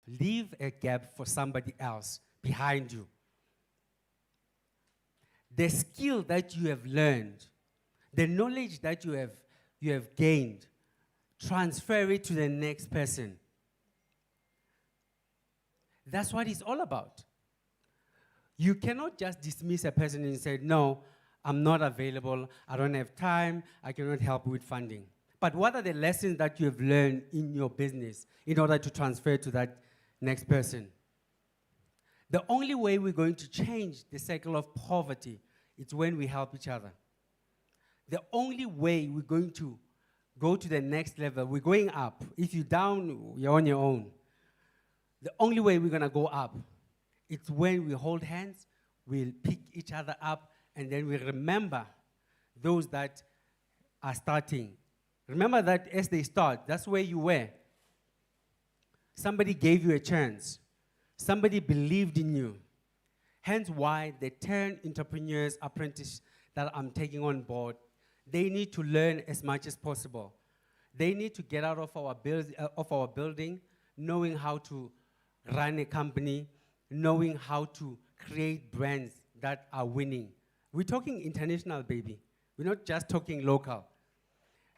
Leave a gap for somebody else behind you. The skill that you have learned, the knowledge that you have gained, transfer it to the next person. That's what it's all about. You cannot just dismiss a person and say, no, I'm not available, I don't have time, I cannot help with funding. But what are the lessons that you have learned in your business in order to transfer to that next person? The only way we're going to change the cycle of poverty is when we help each other. The only way we're going to go to the next level, we're going up. If you're down, you're on your own. The only way we're going to go up, it's when we hold hands, we'll pick each other up, and then we remember those that are starting. Remember that as they start, that's where you were. Somebody gave you a chance. Somebody believed in you. Hence why the 10 entrepreneurs apprentices that I'm taking on board, they need to learn as much as possible. They need to get out of our building knowing how to run a company, knowing how to create brands that are winning. We're talking international, baby. We're not just talking local.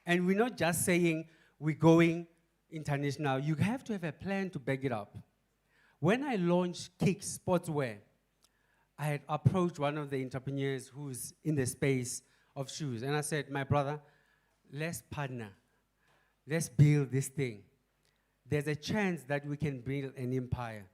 And we're not just saying we're going international. You have to have a plan to back it up. When I launched Kick Sportswear, I had approached one of the entrepreneurs who's in the space of shoes. And I said, my brother, let's partner. Let's build this thing. There's a chance that we can build an empire.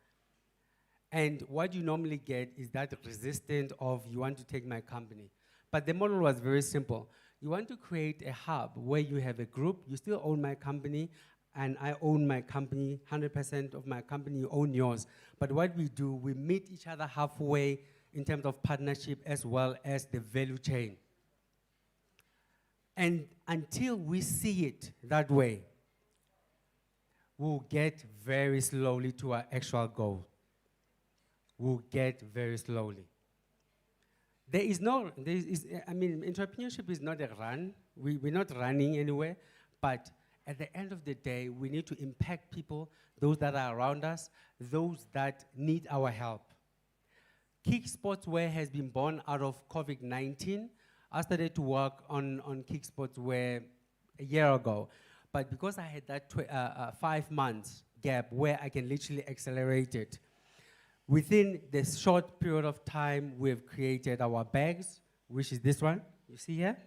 And what you normally get is that resistance of you want to take my company. But the model was very simple. You want to create a hub where you have a group, you still own my company, and I own my company, 100% of my company, you own yours. But what we do, we meet each other halfway in terms of partnership as well as the value chain. And until we see it that way, we'll get very slowly to our actual goal. We'll get very slowly. Entrepreneurship is not a run. We're not running anywhere, but at the end of the day, we need to impact people, those that are around us, those that need our help. Kick Sportswear has been born out of COVID-19. I started to work on Kick Sportswear a year ago, but because I had that 5 months gap where I can literally accelerate it, within this short period of time, we've created our bags, which is this one, you see here?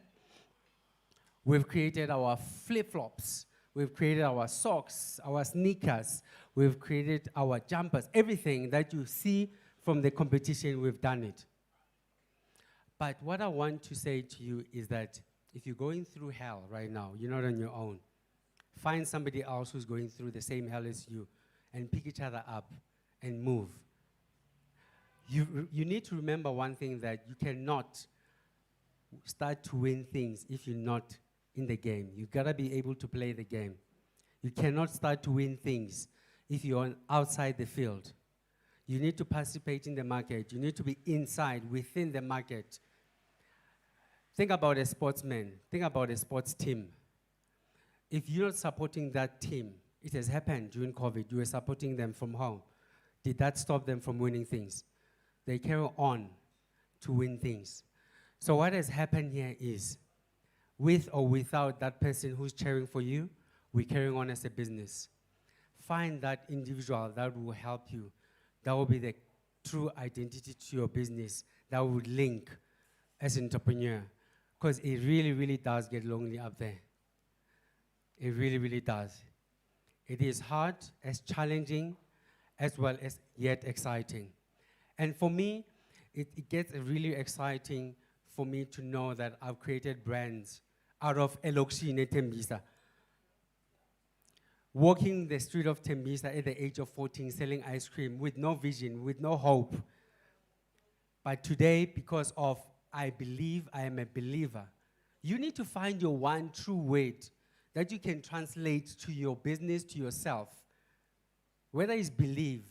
We've created our flip-flops. We've created our socks, our sneakers. We've created our jumpers. Everything that you see from the competition, we've done it. But what I want to say to you is that if you're going through hell right now, you're not on your own. Find somebody else who's going through the same hell as you and pick each other up and move. You need to remember one thing, that you cannot start to win things if you're not in the game. You've got to be able to play the game. You cannot start to win things if you're outside the field. You need to participate in the market. You need to be inside, within the market. Think about a sportsman. Think about a sports team. If you're not supporting that team, it has happened during COVID. You were supporting them from home. Did that stop them from winning things? They carry on to win things. So what has happened here is, with or without that person who's cheering for you, we're carrying on as a business. Find that individual that will help you. That will be the true identity to your business that will link as an entrepreneur. Because it really, really does get lonely up there. It really, really does. It is hard, as challenging, as well as yet exciting. And for me, it gets really exciting for me to know that I've created brands out of Elokshine Tembisa. Walking the street of Tembisa at the age of 14, selling ice cream with no vision, with no hope. But today, because of I believe I am a believer, you need to find your one true word that you can translate to your business, to yourself. Whether it's believe,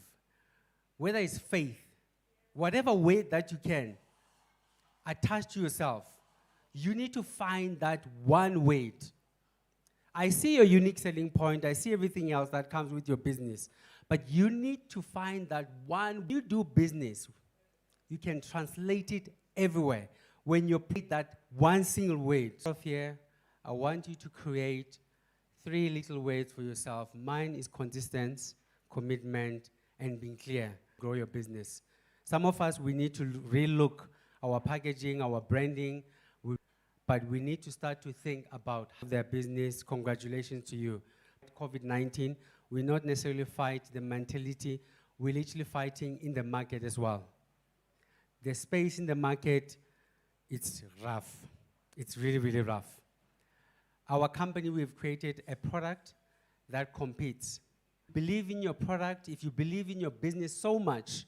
whether it's faith, whatever way that you can attach to yourself, you need to find that one weight. I see your unique selling point. I see everything else that comes with your business. But you need to find that one, when you do business, you can translate it everywhere. When you pick that one single word. So here, I want you to create 3 little words for yourself. Mine is consistency, commitment, and being clear. Grow your business. Some of us, we need to relook our packaging, our branding, but we need to start to think about their business. Congratulations to you. COVID-19, we not necessarily fight the mentality, we're literally fighting in the market as well. The space in the market, it's rough. It's really, really rough. Our company, we've created a product that competes. Believe in your product. If you believe in your business so much,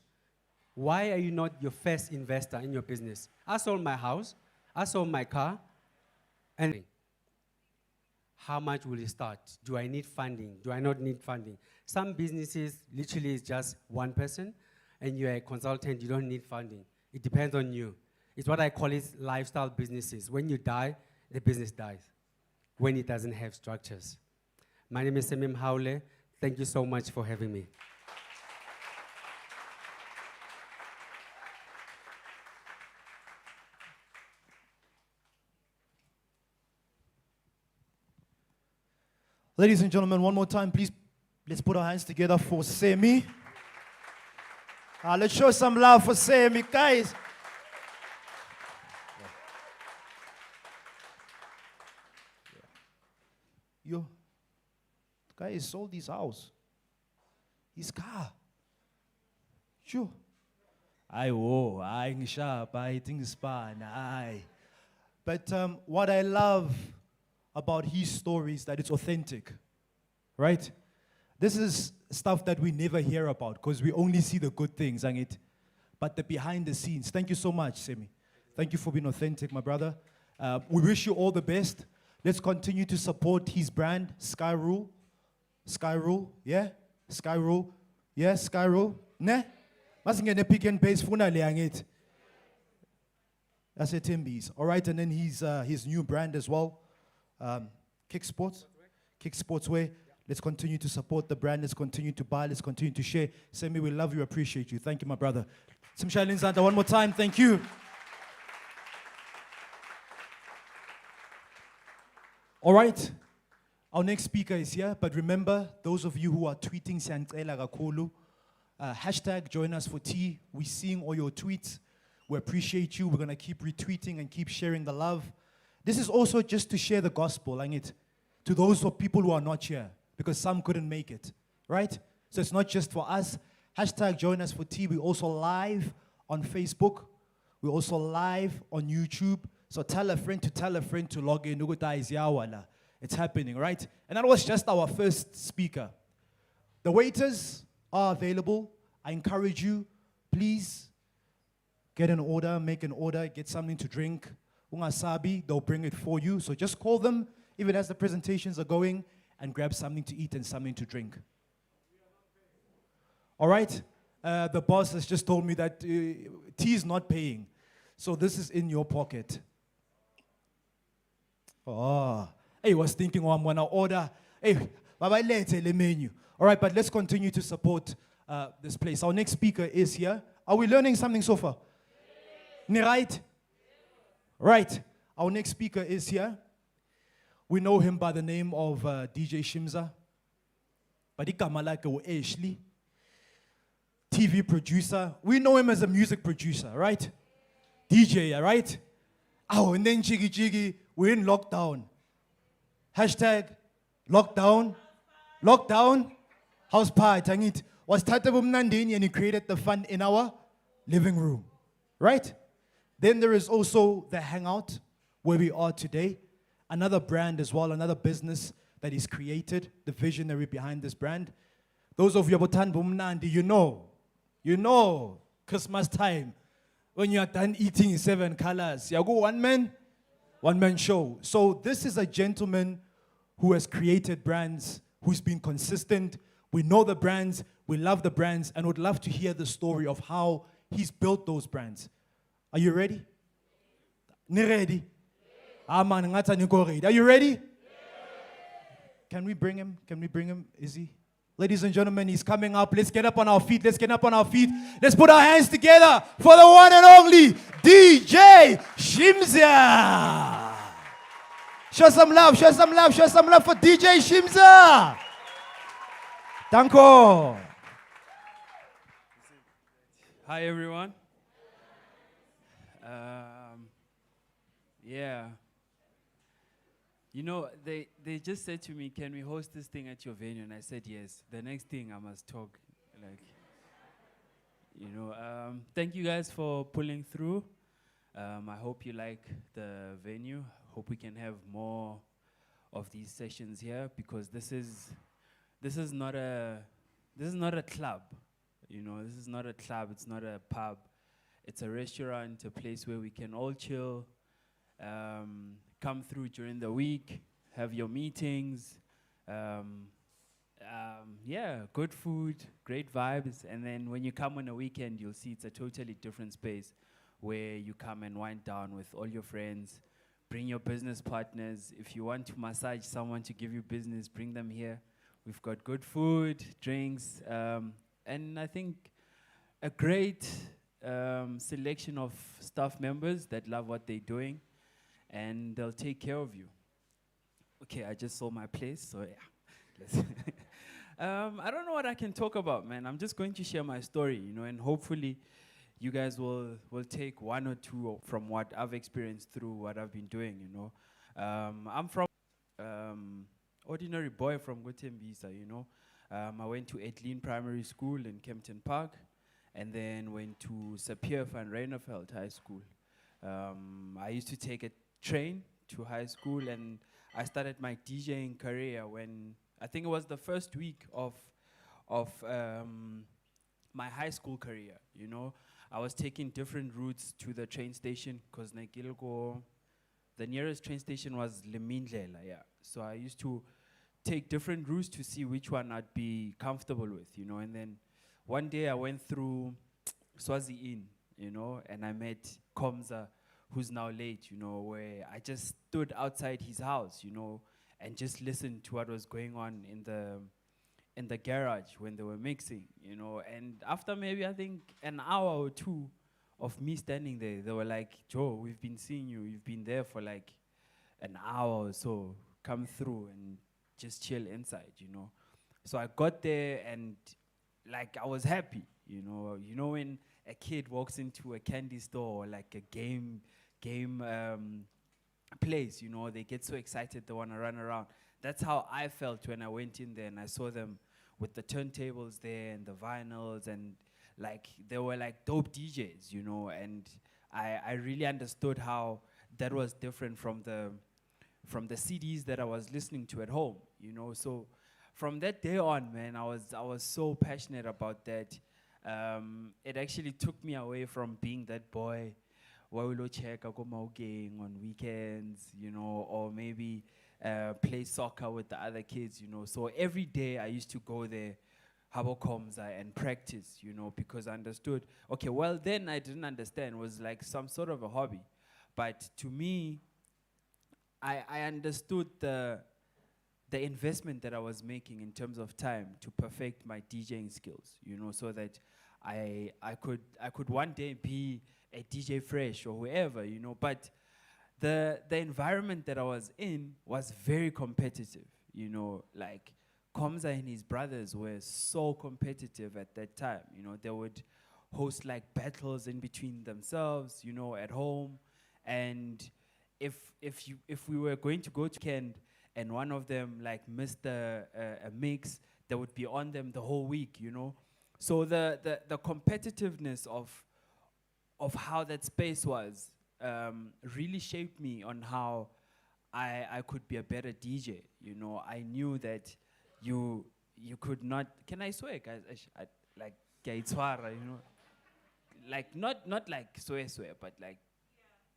why are you not your first investor in your business? I sold my house, I sold my car, and how much will it start? Do I need funding? Do I not need funding? Some businesses literally is just one person, and you're a consultant, you don't need funding. It depends on you. It's what I call it lifestyle businesses. When you die, the business dies, when it doesn't have structures. My name is Sammy Mhaule. Thank you so much for having me. Ladies and gentlemen, one more time, please, let's put our hands together for Sammy. Let's show some love for Sammy, guys. Yo, the guy has sold his house, his car. Sure. I sharp, I think it's fun. But what I love about his story is that it's authentic, right? This is stuff that we never hear about because we only see the good things, but the behind the scenes. Thank you so much, Sammy. Thank you for being authentic, my brother. We wish you all the best. Let's continue to support his brand, Sky Rule. Sky Rule, yeah? Sky Rule, yeah? Sky Rule, ne? Masingene pick and paste funa leangit. That's a Tembisa. All right, and then his new brand as well. Kick Sportswear. Let's continue to support the brand. Let's continue to buy. Let's continue to share. Sammy, we love you, appreciate you. Thank you, my brother. Simshai Linzanta, one more time. Thank you. All right. Our next speaker is here. But remember, those of you who are tweeting, hashtag join us for tea. We're seeing all your tweets. We appreciate you. We're going to keep retweeting and keep sharing the love. This is also just to share the gospel, to those of people who are not here, because some couldn't make it, right? So it's not just for us. Hashtag join us for tea. We're also live on Facebook. We're also live on YouTube. So tell a friend to log in. It's happening, right? And that was just our first speaker. The waiters are available. I encourage you, please get an order, make an order, get something to drink. Ungasabi, they'll bring it for you. So just call them, even as the presentations are going, and grab something to eat and something to drink. All right? The boss has just told me that tea is not paying. So this is in your pocket. Oh, hey, was thinking, I'm going to order. Hey, bye-bye later, the menu. All right, but let's continue to support this place. Our next speaker is here. Are we learning something so far? Yes. Right? Right. Our next speaker is here. We know him by the name of DJ Shimza. But igama lakhe Ashley. TV producer. We know him as a music producer, right? DJ, right? Oh, and then Jiggy Jiggy, we're in lockdown. Hashtag lockdown. Lockdown. House party. And it was Tatabum and he created the fun in our living room. Right? Then there is also the Hangout, where we are today. Another brand as well, another business that is created, the visionary behind this brand. Those of you abotan bumnandi, you know, Christmas time, when you are done eating 7 colors, you go one man show. So this is a gentleman who has created brands, who's been consistent. We know the brands, we love the brands, and would love to hear the story of how he's built those brands. Are you ready? Ni ready? Aman ngata ni ko ready. Are you ready? Can we bring him? Is he? Ladies and gentlemen, he's coming up. Let's get up on our feet. Let's get up on our feet. Let's put our hands together for the one and only DJ Shimza. Show some love, show some love, show some love for DJ Shimza. Danko. Hi everyone. Yeah. You know, they just said to me, can we host this thing at your venue? And I said yes. The next thing I must talk, thank you guys for pulling through. I hope you like the venue. Hope we can have more of these sessions here, because this is not a club. You know, this is not a club, it's not a pub. It's a restaurant, a place where we can all chill, come through during the week, have your meetings, good food, great vibes, and then when you come on a weekend, you'll see it's a totally different space where you come and wind down with all your friends, bring your business partners. If you want to massage someone to give you business, bring them here. We've got good food, drinks, and I think a great selection of staff members that love what they're doing, and they'll take care of you. Okay, I just saw my place, so yeah. I don't know what I can talk about, man. I'm just going to share my story, you know, and hopefully you guys will take one or two from what I've experienced through what I've been doing, you know. I'm from ordinary boy from Tembisa, you know. I went to Etlin Primary School in Kempton Park, and then went to Sapir van Reineveld High School. I used to take a train to high school, and I started my DJing career when I think it was the first week of my high school career, you know. I was taking different routes to the train station, because the nearest train station was Lemindlela, yeah. So I used to take different routes to see which one I'd be comfortable with, you know. And then one day I went through Swazi Inn, you know, and I met Komza, who's now late, you know, where I just stood outside his house, you know, and just listened to what was going on in the garage when they were mixing, you know. And after maybe, I think, an hour or two of me standing there, they were like, Joe, we've been seeing you. You've been there for like an hour or so. Come through and just chill inside, you know. So I got there, and like I was happy, you know. You know when a kid walks into a candy store or like a game place, you know, they get so excited they want to run around. That's how I felt when I went in there and I saw them with the turntables there and the vinyls, and like they were like dope DJs, you know. And I really understood how that was different from the CDs that I was listening to at home, you know. So from that day on, man, I was so passionate about that. It actually took me away from being that boy who will check on weekends, you know, or maybe play soccer with the other kids, you know. So every day I used to go there, and practice, you know, because I understood, okay, well, then I didn't understand. It was like some sort of a hobby. But to me, I understood the investment that I was making in terms of time to perfect my DJing skills, you know, so that I could one day be a DJ Fresh or whoever, you know. But the environment that I was in was very competitive, you know. Like Komza and his brothers were so competitive at that time, you know. They would host like battles in between themselves, you know, at home. And if we were going to go to Kent and one of them like missed a mix, they would be on them the whole week, you know. So the competitiveness of how that space was really shaped me on how I could be a better DJ, you know. I knew that you could not, can I swear, guys? Like Gaitswara, you know, like not like swear, but like,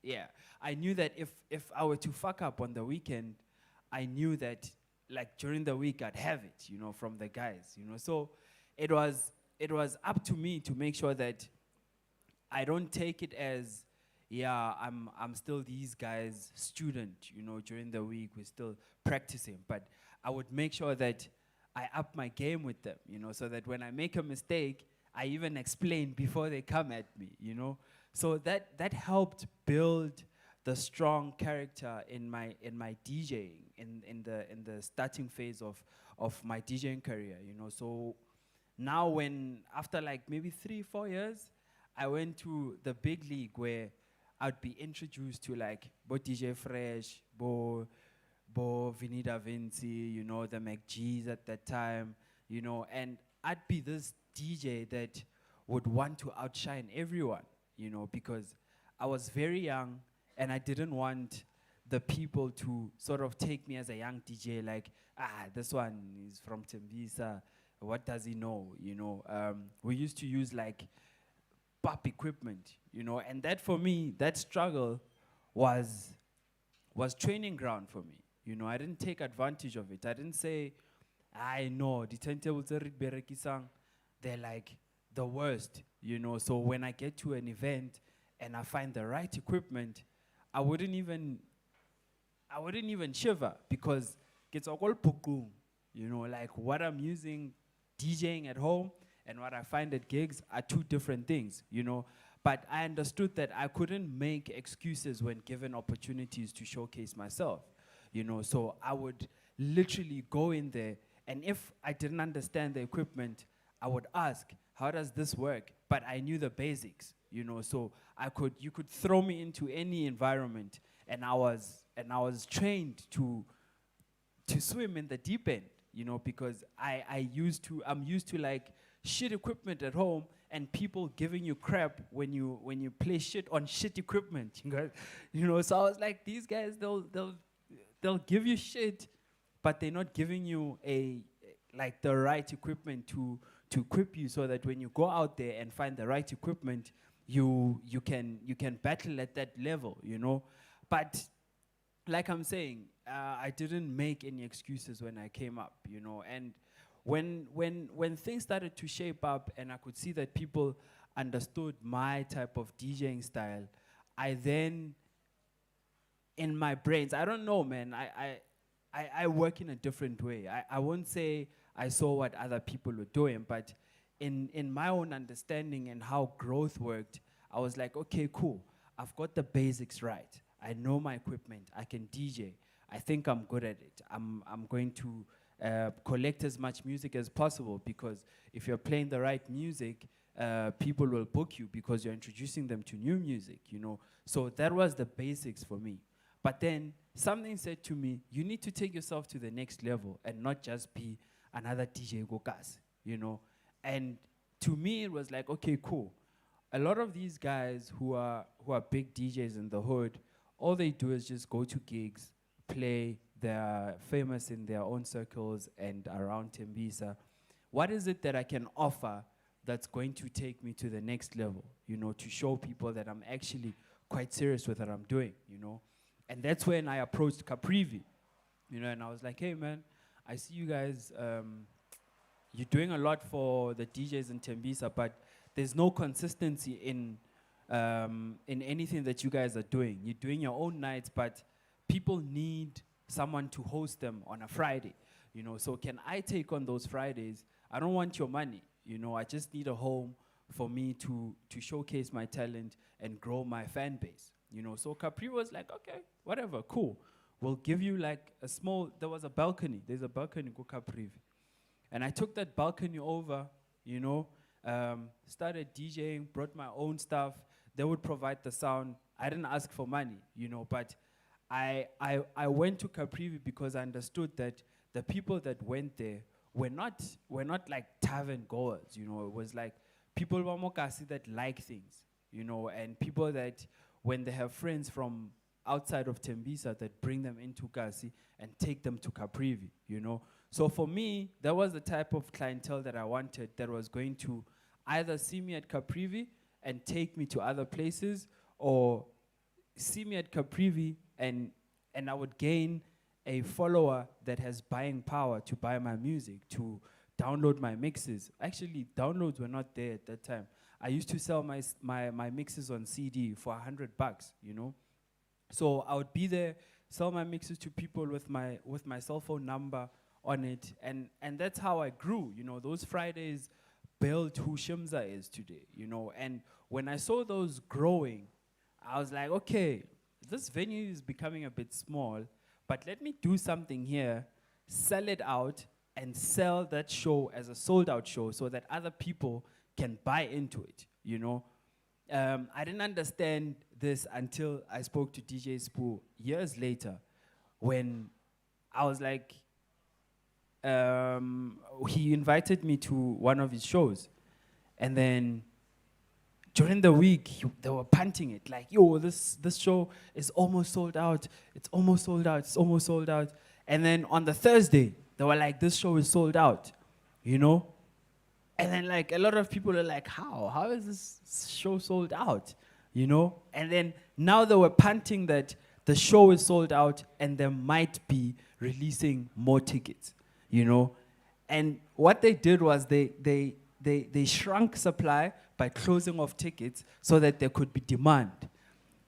yeah. I knew that if I were to fuck up on the weekend, I knew that like during the week I'd have it, you know, from the guys, you know. So it was up to me to make sure that I don't take it as, yeah, I'm still these guys' student, you know. During the week we're still practicing, but I would make sure that I up my game with them, you know, so that when I make a mistake, I even explain before they come at me, you know. So that helped build the strong character in my DJing in the starting phase of my DJing career, you know. So now when after like maybe 3-4 years, I went to the big league where I'd be introduced to like Bo DJ Fresh, Bo Vinny Da Vinci, you know, the McGee's at that time, you know, and I'd be this DJ that would want to outshine everyone, you know, because I was very young and I didn't want the people to sort of take me as a young DJ, like, this one is from Tembisa, what does he know, you know. We used to use like pop equipment, you know, and that for me, that struggle was training ground for me. You know, I didn't take advantage of it. I didn't say, I know, the turntables they're like the worst, you know. So when I get to an event and I find the right equipment, I wouldn't even shiver because it's all pukum, you know, like what I'm using DJing at home and what I find at gigs are two different things, you know. But I understood that I couldn't make excuses when given opportunities to showcase myself, you know. So I would literally go in there, and if I didn't understand the equipment, I would ask, how does this work? But I knew the basics, you know. So you could throw me into any environment, and I was trained to swim in the deep end, you know, because I'm used to like shit equipment at home and people giving you crap when you play shit on shit equipment, you know. So I was like, these guys, they'll give you shit, but they're not giving you the right equipment to equip you so that when you go out there and find the right equipment, you can battle at that level, you know. But like I'm saying, I didn't make any excuses when I came up, you know. And when things started to shape up and I could see that people understood my type of DJing style, I then, in my brains, I don't know, man, I work in a different way. I won't say I saw what other people were doing, but in my own understanding and how growth worked, I was like, okay, cool. I've got the basics right. I know my equipment. I can DJ. I think I'm good at it. I'm going to collect as much music as possible, because if you're playing the right music, people will book you because you're introducing them to new music, you know. So that was the basics for me. But then something said to me, you need to take yourself to the next level and not just be another DJ Gokas, you know. And to me, it was like, okay, cool. A lot of these guys who are big DJs in the hood, all they do is just go to gigs, play, they're famous in their own circles and around Tembisa. What is it that I can offer that's going to take me to the next level, you know, to show people that I'm actually quite serious with what I'm doing, you know? And that's when I approached Caprivi, you know, and I was like, hey, man, I see you guys, you're doing a lot for the DJs in Tembisa, but there's no consistency in anything that you guys are doing. You're doing your own nights, but people need someone to host them on a Friday, you know. So can I take on those Fridays? I don't want your money, you know. I just need a home for me to showcase my talent and grow my fan base, you know. So Capri was like, okay, whatever, cool. We'll give you like a small, there was a balcony. There's a balcony, go Capri. And I took that balcony over, you know, started DJing, brought my own stuff. They would provide the sound. I didn't ask for money, you know, but I went to Caprivi because I understood that the people that went there were not like tavern goers, you know. It was like people wamokasi that like things, you know, and people that when they have friends from outside of Tembisa that bring them into Kasi and take them to Caprivi, you know. So for me, that was the type of clientele that I wanted, that was going to either see me at Caprivi and take me to other places, or see me at Caprivi and I would gain a follower that has buying power to buy my music, to download my mixes. Actually, downloads were not there at that time. I used to sell my mixes on CD for $100, you know. So I would be there, sell my mixes to people with my cell phone number on it, and that's how I grew. You know, those Fridays built who Shimza is today. You know, and when I saw those growing, I was like, okay, this venue is becoming a bit small, but let me do something here, sell it out, and sell that show as a sold-out show so that other people can buy into it. You know, I didn't understand this until I spoke to DJ Spoo years later, when I was like, he invited me to one of his shows, and then during the week they were punting it like, yo, this show is almost sold out. It's almost sold out. It's almost sold out. And then on the Thursday they were like, this show is sold out, you know. And then like a lot of people are like, how is this show sold out, you know? And then now they were punting that the show is sold out and they might be releasing more tickets, you know. And what they did was they shrunk supply by closing off tickets so that there could be demand,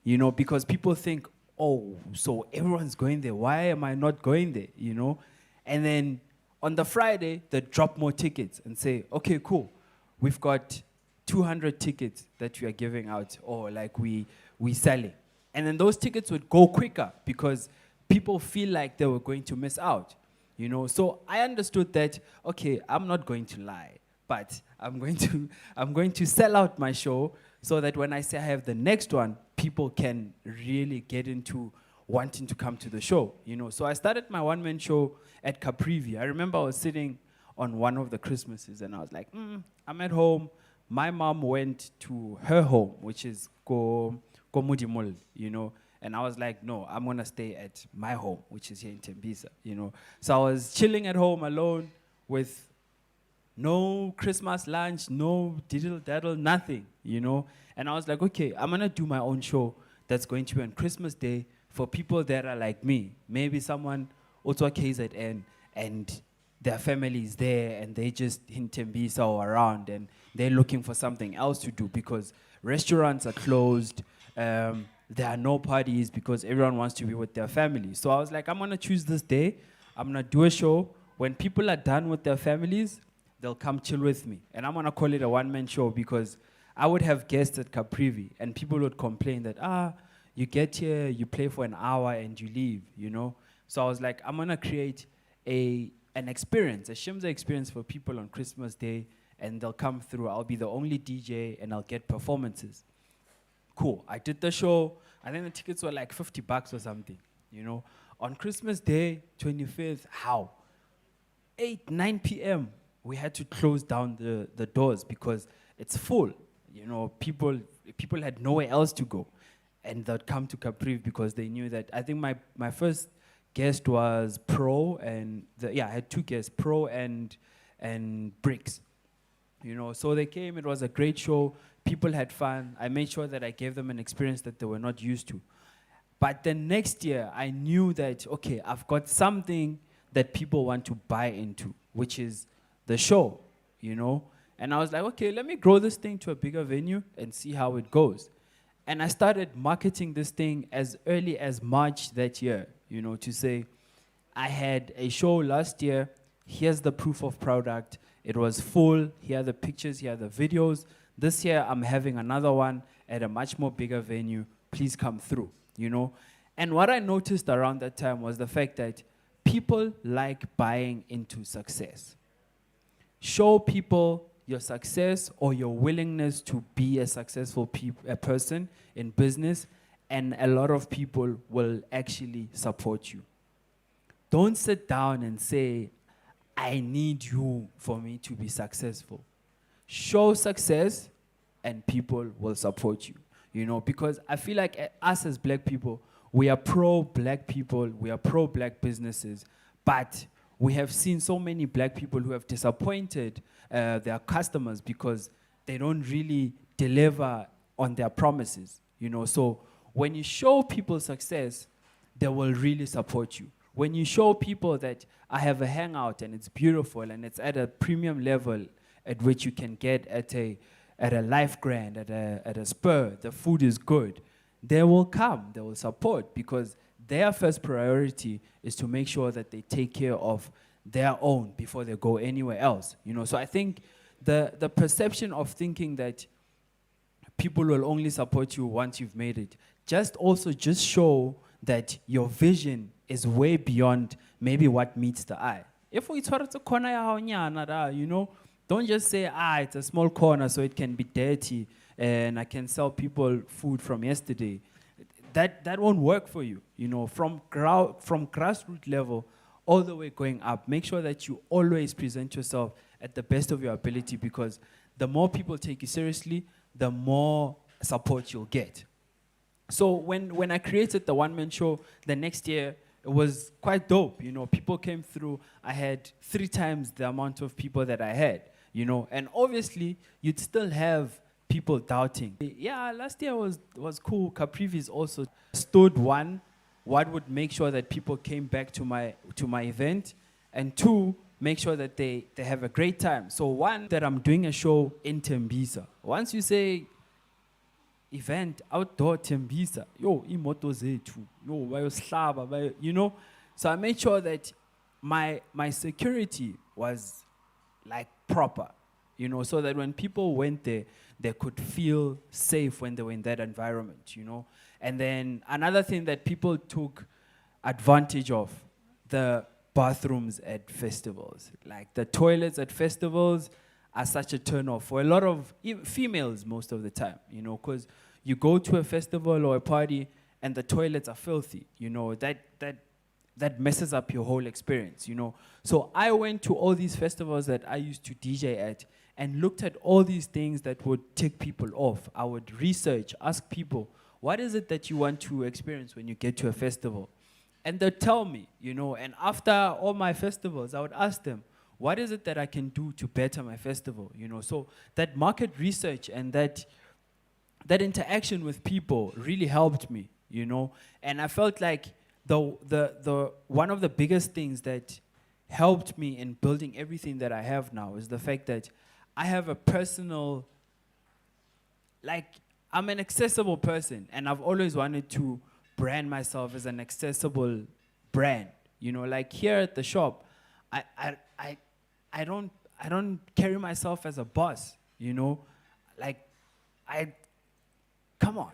you know, because people think, oh, so everyone's going there, why am I not going there, you know? And then on the Friday, they drop more tickets and say, okay, cool, we've got 200 tickets that we are giving out, or like we selling. And then those tickets would go quicker because people feel like they were going to miss out, you know? So I understood that, okay, I'm not going to lie, but I'm going to sell out my show so that when I say I have the next one, people can really get into wanting to come to the show, you know. So I started my one-man show at Caprivi. I remember I was sitting on one of the Christmases and I was like, I'm at home. My mom went to her home, which is Komudimol, you know. And I was like, no, I'm gonna stay at my home, which is here in Tembisa, you know. So I was chilling at home alone with no Christmas lunch, no diddle-daddle, nothing, you know. And I was like, okay, I'm gonna do my own show that's going to be on Christmas Day for people that are like me. Maybe someone also KZN and their family is there and they just in Tembisa or around and they're looking for something else to do because restaurants are closed, there are no parties because everyone wants to be with their family. So I was like, I'm gonna choose this day, I'm gonna do a show. When people are done with their families, they'll come chill with me. And I'm gonna call it a one-man show because I would have guests at Caprivi and people would complain that, you get here, you play for an hour and you leave, you know? So I was like, I'm gonna create an experience, a Shimza experience for people on Christmas Day, and they'll come through. I'll be the only DJ and I'll get performances. Cool, I did the show. I think the tickets were like $50 or something, you know? On Christmas Day, 25th, how? 8, 9 p.m., we had to close down the doors because it's full. You know, people had nowhere else to go. And they'd come to Caprivi because they knew that. I think my first guest was Pro, and I had 2 guests, Pro and Bricks. You know, so they came, it was a great show. People had fun. I made sure that I gave them an experience that they were not used to. But the next year, I knew that, okay, I've got something that people want to buy into, which is the show, you know? And I was like, okay, let me grow this thing to a bigger venue and see how it goes. And I started marketing this thing as early as March that year, you know, to say, I had a show last year, here's the proof of product, it was full, here are the pictures, here are the videos. This year, I'm having another one at a much more bigger venue, please come through, you know? And what I noticed around that time was the fact that people like buying into success. Show people your success or your willingness to be a successful person in business, and a lot of people will actually support you. Don't sit down and say, I need you for me to be successful. Show success and people will support you, you know, because I feel like us as black people, we are pro-black people, we are pro-black businesses, but we have seen so many black people who have disappointed their customers because they don't really deliver on their promises, you know. So when you show people success, they will really support you. When you show people that I have a hangout and it's beautiful and it's at a premium level at which you can get at a Life Grand, at a Spur, the food is good, they will come, they will support because their first priority is to make sure that they take care of their own before they go anywhere else. So I think the perception of thinking that people will only support you once you've made it, just show that your vision is way beyond maybe what meets the eye. If we thought it's a corner, don't just say, it's a small corner so it can be dirty and I can sell people food from yesterday. That won't work for you. From grassroots level all the way going up, make sure that you always present yourself at the best of your ability, because the more people take you seriously, the more support you'll get. So when I created the one-man show, the next year, it was quite dope. People came through. I had 3 times the amount of people that I had, and obviously you'd still have people doubting. Yeah, last year was cool. Caprivis also stood one, what would make sure that people came back to my event, and 2, make sure that they have a great time. So 1, that I'm doing a show in Tembisa. Once you say event outdoor Tembisa, imoto zethu, bayoslaba, So I made sure that my security was like proper, so that when people went there, they could feel safe when they were in that environment, And then another thing that people took advantage of, the bathrooms at festivals. Like the toilets at festivals are such a turn-off for a lot of females most of the time, because you go to a festival or a party and the toilets are filthy, that messes up your whole experience, So I went to all these festivals that I used to DJ at and looked at all these things that would tick people off. I would research, ask people, what is it that you want to experience when you get to a festival? And they'd tell me, and after all my festivals, I would ask them, what is it that I can do to better my festival? So that market research and that interaction with people really helped me, And I felt like the one of the biggest things that helped me in building everything that I have now is the fact that I have a personal, I'm an accessible person, and I've always wanted to brand myself as an accessible brand. Like here at the shop, I don't carry myself as a boss, come on,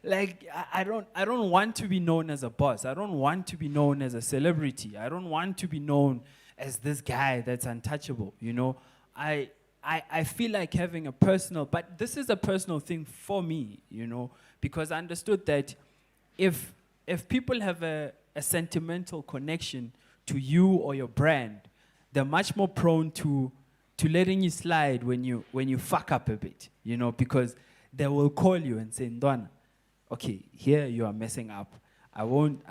I don't want to be known as a boss. I don't want to be known as a celebrity. I don't want to be known as this guy that's untouchable, I feel like having a personal, but this is a personal thing for me, because I understood that if people have a sentimental connection to you or your brand, they're much more prone to letting you slide when you fuck up a bit, because they will call you and say, Ndwana, okay, here you are messing up. I won't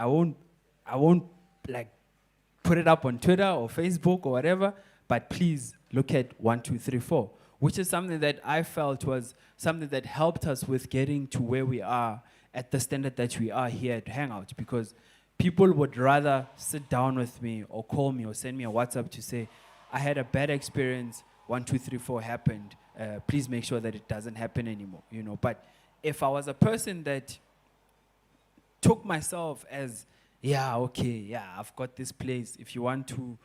put it up on Twitter or Facebook or whatever, but please look at 1, 2, 3, 4, which is something that I felt was something that helped us with getting to where we are at the standard that we are here at Hangout, because people would rather sit down with me or call me or send me a WhatsApp to say, I had a bad experience, 1, 2, 3, 4 happened, please make sure that it doesn't happen anymore, But if I was a person that took myself as, I've got this place, if you want to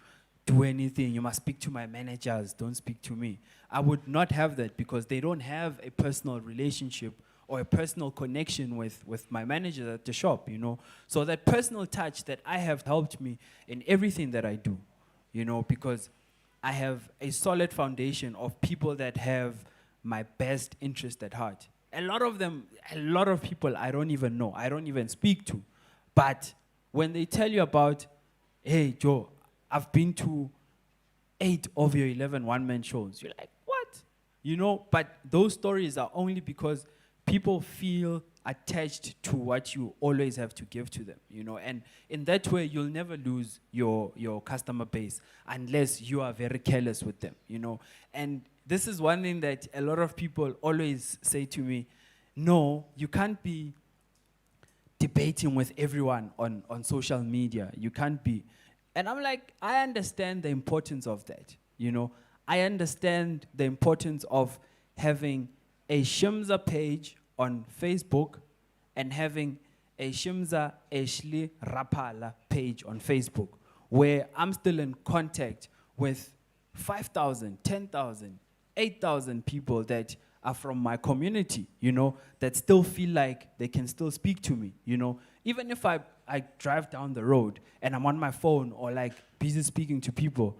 do anything, you must speak to my managers, don't speak to me, I would not have that, because they don't have a personal relationship or a personal connection with my manager at the shop, So that personal touch that I have helped me in everything that I do, because I have a solid foundation of people that have my best interest at heart. A lot of people I don't even know, I don't even speak to. But when they tell you about, hey, Joe, I've been to 8 of your 11 one-man shows, you're like, what? But those stories are only because people feel attached to what you always have to give to them, and in that way you'll never lose your customer base unless you are very careless with them, and this is one thing that a lot of people always say to me, no, you can't be debating with everyone on social media, you can't be, and I'm like, I understand the importance of that, I understand the importance of having a Shimza page on Facebook and having a Shimza Ashley Rapala page on Facebook. where I'm still in contact with 5,000, 10,000, 8,000 people that are from my community, that still feel like they can still speak to me, Even if I drive down the road and I'm on my phone or like busy speaking to people,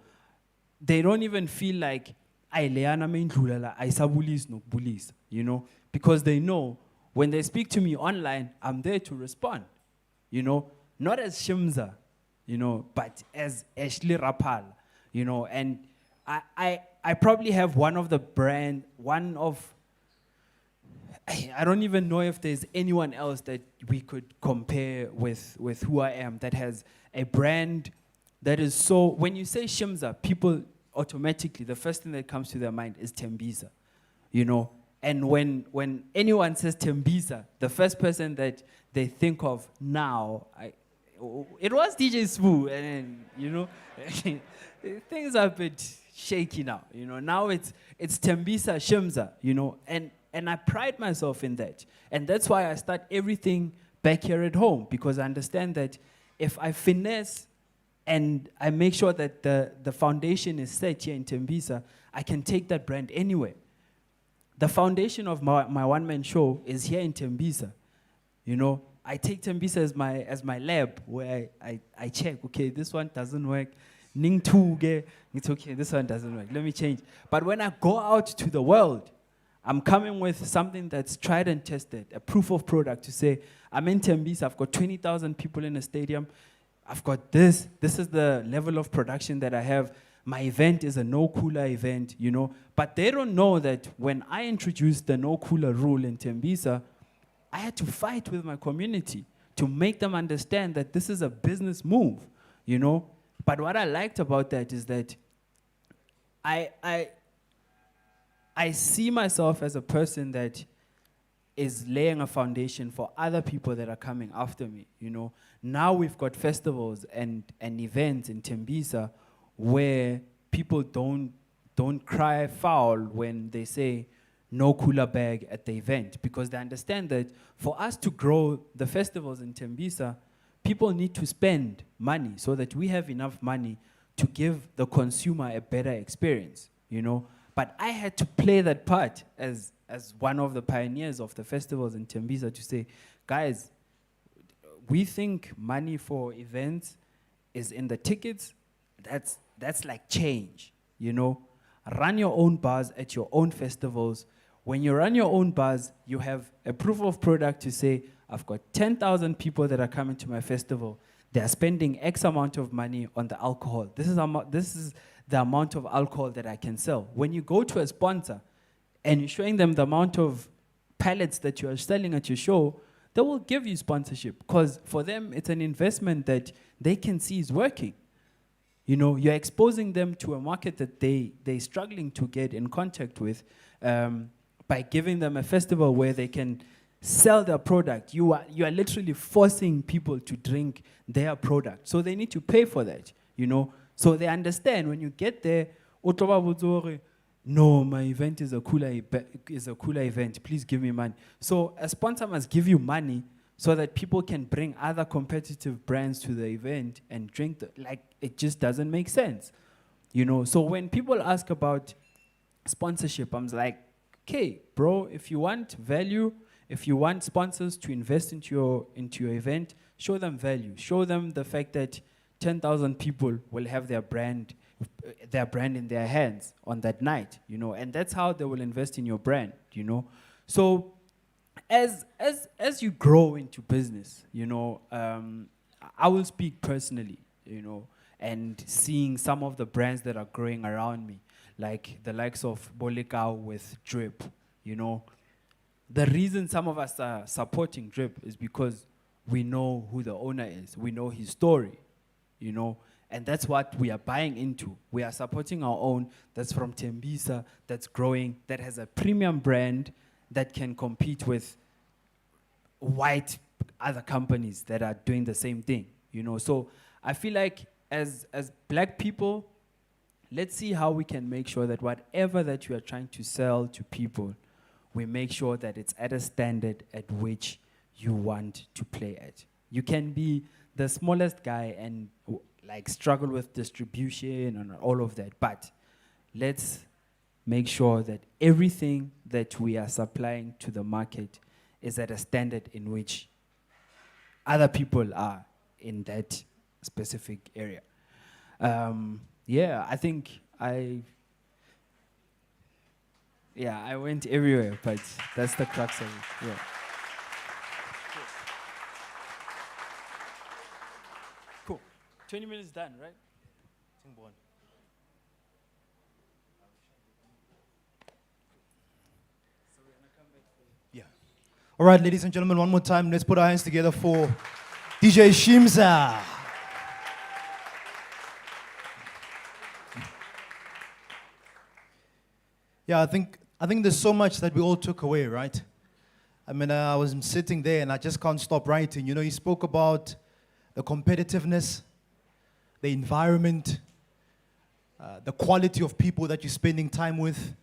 they don't even feel like, "Ay, Leana mendlula, ayisabulisi nokubulisa," because they know when they speak to me online, I'm there to respond, not as Shimza, but as Ashley Rapal, and I probably have one of I don't even know if there's anyone else that we could compare with who I am that has a brand that is so, when you say Shimza, people automatically, the first thing that comes to their mind is Tembisa, And when anyone says Tembisa, the first person that they think of now, it was DJ Smooth, and things are a bit shaky now. Now it's Tembisa Shimza, and I pride myself in that. And that's why I start everything back here at home, because I understand that if I finesse and I make sure that the foundation is set here in Tembisa, I can take that brand anywhere. The foundation of my one-man show is here in Tembisa. I take Tembisa as my lab where I check, okay, this one doesn't work. Ning tuge, it's okay, this one doesn't work. Let me change. But when I go out to the world, I'm coming with something that's tried and tested, a proof of product to say, I'm in Tembisa, I've got 20,000 people in a stadium, I've got this is the level of production that I have. My event is a no cooler event, But they don't know that when I introduced the no cooler rule in Tembisa, I had to fight with my community to make them understand that this is a business move, But what I liked about that is that I see myself as a person that is laying a foundation for other people that are coming after me, Now we've got festivals and events in Tembisa where people don't cry foul when they say no cooler bag at the event, because they understand that for us to grow the festivals in Tembisa, people need to spend money so that we have enough money to give the consumer a better experience, But I had to play that part as one of the pioneers of the festivals in Tembisa to say, guys, we think money for events is in the tickets. That's like change, Run your own bars at your own festivals. When you run your own bars, you have a proof of product to say, I've got 10,000 people that are coming to my festival. They are spending X amount of money on the alcohol. This is the amount of alcohol that I can sell. When you go to a sponsor and you're showing them the amount of pallets that you are selling at your show, they will give you sponsorship, because for them, it's an investment that they can see is working. You're exposing them to a market that they're struggling to get in contact with by giving them a festival where they can sell their product. You are literally forcing people to drink their product. So they need to pay for that, So they understand when you get there, no, my event is a cooler event. Please give me money. So a sponsor must give you money so that people can bring other competitive brands to the event and drink. It just doesn't make sense, So when people ask about sponsorship, I'm like, okay, bro, if you want value, if you want sponsors to invest into your event, show them value. Show them the fact that 10,000 people will have their brand in their hands on that night, and that's how they will invest in your brand, So as you grow into business, I will speak personally, and seeing some of the brands that are growing around me, like the likes of Bulelani with Drip, The reason some of us are supporting Drip is because we know who the owner is. We know his story, And that's what we are buying into. We are supporting our own that's from Tembisa, that's growing, that has a premium brand that can compete with white other companies that are doing the same thing, So I feel like as black people, let's see how we can make sure that whatever that you are trying to sell to people, we make sure that it's at a standard at which you want to play at. You can be the smallest guy and like struggle with distribution and all of that. But let's make sure that everything that we are supplying to the market is at a standard in which other people are in that specific area. Yeah, I think I went everywhere, but that's the crux of it. Yeah. Cool. 20 minutes done, right? Yeah. All right, ladies and gentlemen, one more time. Let's put our hands together for DJ Shimza. Yeah, I think there's so much that we all took away, right? I mean, I was sitting there and I just can't stop writing. You know, he spoke about the competitiveness, the environment, the quality of people that you're spending time with.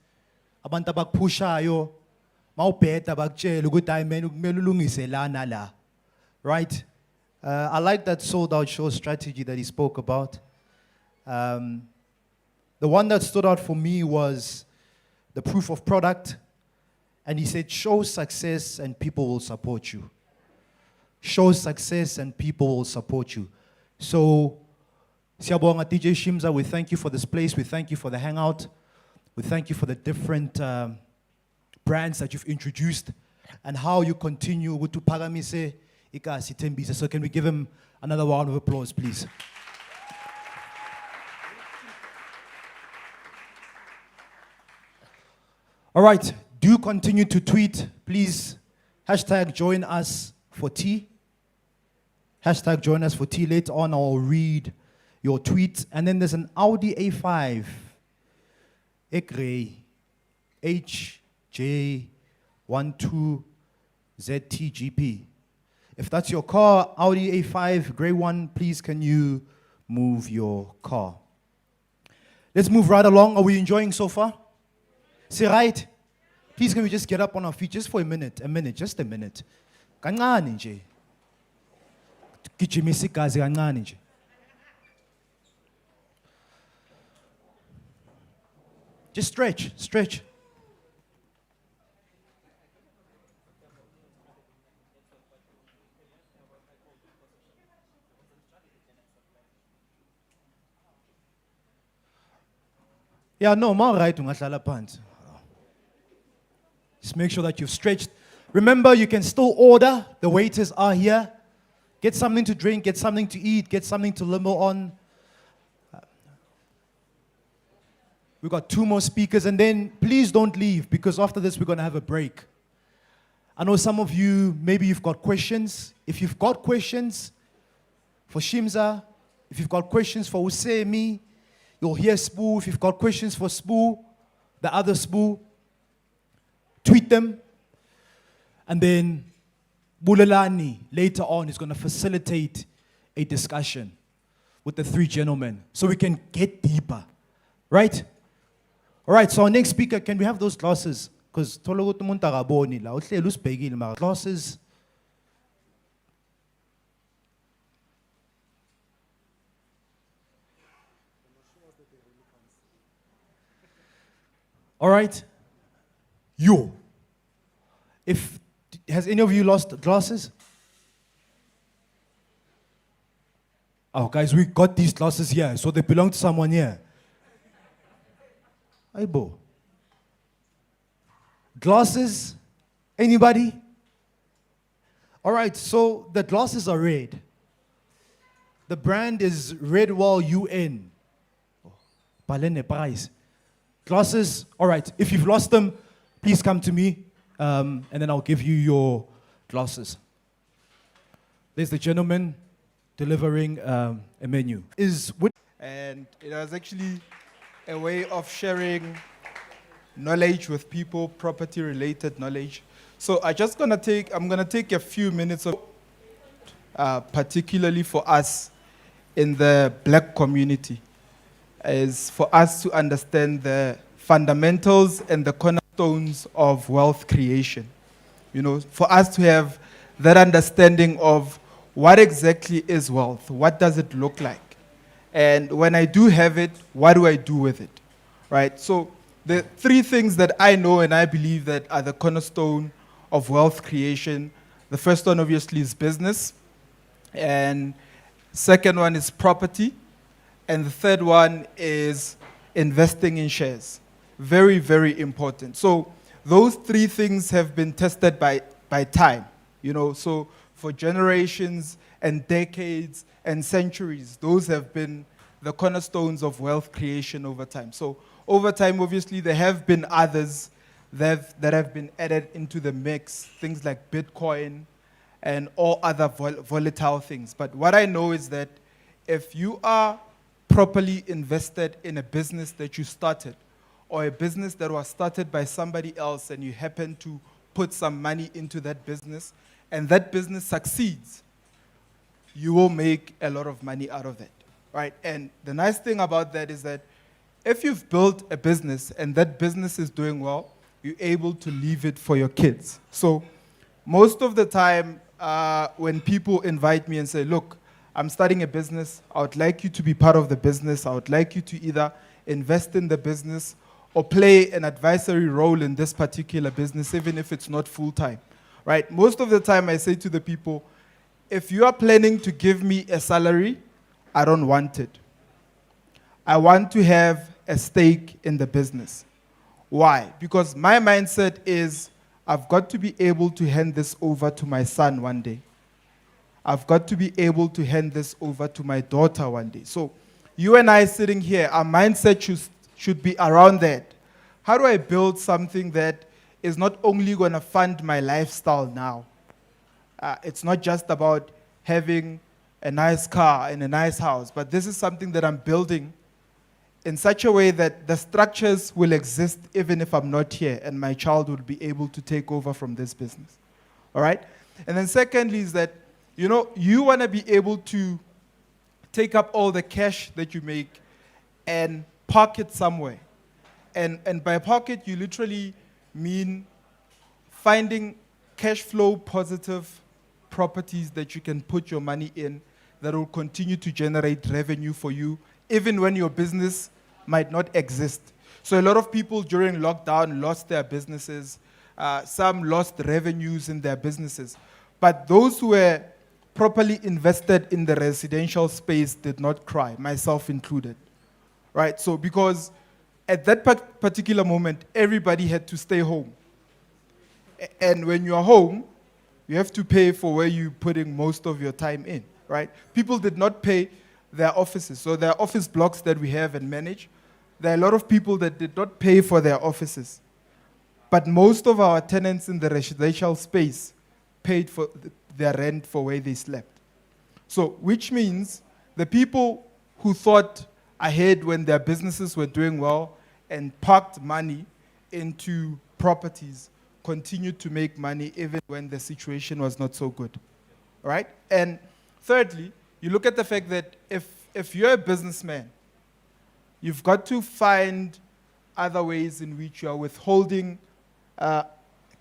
Abantu abakuphushayo, mawubheda bakutshela ukuthi hayi man kumele ulungise la nala. Right? I like that sold out show strategy that he spoke about. The one that stood out for me was the proof of product. And he said, show success and people will support you. Show success and people will support you. So, Siyabonga DJ Shimza, we thank you for this place. We thank you for the hangout. We thank you for the different brands that you've introduced and how you continue with Pagamise Ikasi Tembisa. So can we give him another round of applause, please? All right, do continue to tweet, please. Hashtag join us for tea. Hashtag join us for tea. Later on, I'll read your tweets. And then there's an Audi A5, Ekre, HJ12ZTGP. If that's your car, Audi A5, gray one, please can you move your car? Let's move right along. Are we enjoying so far? Say right. Please can we just get up on our feet just for a minute, just a minute. Kancane nje. Gijimisa igazi kancane nje. Just stretch. Yeah, no, ma right ungahlala phansi. Just make sure that you've stretched. Remember, you can still order. The waiters are here. Get something to drink, get something to eat, get something to limbo on. We've got 2 more speakers, and then please don't leave, because after this we're going to have a break. I know some of you, maybe you've got questions. If you've got questions for Shimza, if you've got questions for Usemi, you'll hear Spoo. If you've got questions for Spoo, the other Spoo, tweet them. And then Bulelani, later on, is going to facilitate a discussion with the 3 gentlemen so we can get deeper. Right? All right, so our next speaker, can we have those glasses? Because glasses. All right. Has any of you lost glasses? Oh, guys, we got these glasses here, so they belong to someone here. Aibo. Glasses? Anybody? All right, so the glasses are red. The brand is Redwall UN. Balene price. Glasses, all right, if you've lost them, please come to me, and then I'll give you your glasses. There's the gentleman delivering a menu. And it was actually a way of sharing knowledge with people, property-related knowledge. So I'm gonna take a few minutes of, particularly for us in the black community, is for us to understand the fundamentals and the cornerstones of wealth creation. You know, for us to have that understanding of what exactly is wealth, what does it look like, And when I do have it, what do I do with it? Right? So the three things that I know and I believe that are the cornerstone of wealth creation. The first one obviously is business. And second one is property. And the third one is investing in shares. Very, very important. So those three things have been tested by time, you know, so for generations and decades and centuries, those have been the cornerstones of wealth creation over time. So over time, obviously, there have been others that have been added into the mix, things like Bitcoin and all other volatile things. But what I know is that if you are properly invested in a business that you started, or a business that was started by somebody else and you happen to put some money into that business, and that business succeeds, you will make a lot of money out of that, right? And the nice thing about that is that if you've built a business and that business is doing well, you're able to leave it for your kids. So most of the time, when people invite me and say, look, I'm starting a business, I would like you to be part of the business, I would like you to either invest in the business or play an advisory role in this particular business, even if it's not full-time, right? Most of the time I say to the people, if you are planning to give me a salary, I don't want it. I want to have a stake in the business. Why? Because my mindset is I've got to be able to hand this over to my son one day. I've got to be able to hand this over to my daughter one day. So you and I sitting here, our mindset should be around that. How do I build something that is not only going to fund my lifestyle now? It's not just about having a nice car and a nice house, but this is something that I'm building in such a way that the structures will exist even if I'm not here, and my child will be able to take over from this business. All right? And then secondly is that, you know, you want to be able to take up all the cash that you make and park it somewhere. And by pocket, you literally mean finding cash flow positive properties that you can put your money in that will continue to generate revenue for you, even when your business might not exist. So a lot of people during lockdown lost their businesses. Some lost revenues in their businesses. But those who were properly invested in the residential space did not cry, myself included. Right? So because at that particular moment, everybody had to stay home. And when you're home, you have to pay for where you're putting most of your time in, right? People did not pay their offices. So there are office blocks that we have and manage. There are a lot of people that did not pay for their offices. But most of our tenants in the residential space paid for their rent for where they slept. So, which means the people who thought ahead when their businesses were doing well and parked money into properties continued to make money even when the situation was not so good, right? And thirdly, you look at the fact that if you're a businessman, you've got to find other ways in which you are withholding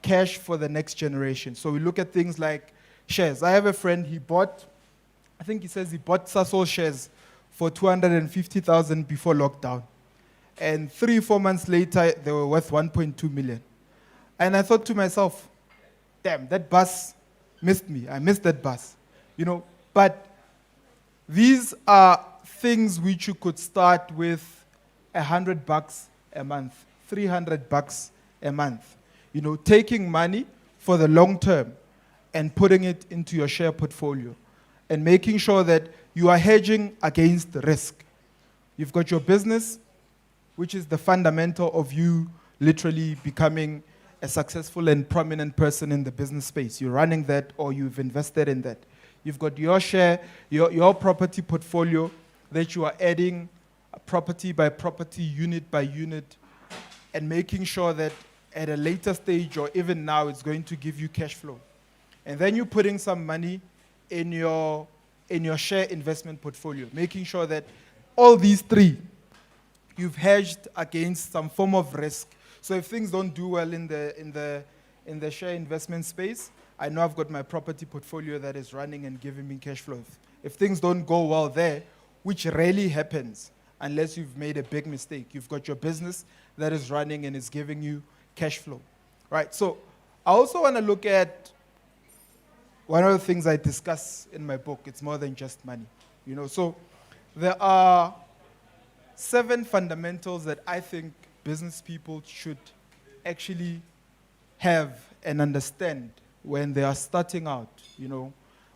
cash for the next generation. So we look at things like shares. I have a friend, he bought Sasol shares for 250,000 before lockdown. And 3-4 months later, they were worth 1.2 million. And I thought to myself, damn, that bus missed me. I missed that bus. You know, but these are things which you could start with $100 a month, $300 a month. You know, taking money for the long term and putting it into your share portfolio and making sure that you are hedging against risk. You've got your business, which is the fundamental of you literally becoming a successful and prominent person in the business space. You're running that or you've invested in that. You've got your share, your property portfolio that you are adding property by property, unit by unit, and making sure that at a later stage or even now it's going to give you cash flow. And then you're putting some money in your share investment portfolio, making sure that all these three, you've hedged against some form of risk. So if things don't do well in the share investment space, I know I've got my property portfolio that is running and giving me cash flow. If things don't go well there, which rarely happens unless you've made a big mistake. You've got your business that is running and is giving you cash flow, right? So I also want to look at one of the things I discuss in my book. It's more than just money, you know. So there are 7 fundamentals that I think business people should actually have and understand when they are starting out, you know,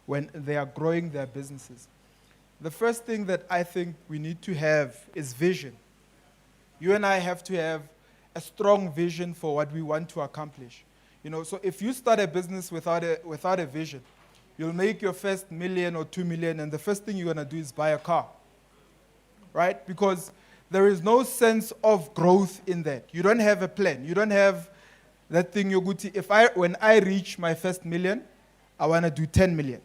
when they are growing their businesses. The first thing that I think we need to have is vision. You and I have to have a strong vision for what we want to accomplish. You know, so if you start a business without a vision, you'll make your first million or 2 million, and the first thing you're gonna do is buy a car, right? Because there is no sense of growth in that. You don't have a plan. You don't have that thing you're good to. When I reach my first million, I wanna do 10 million.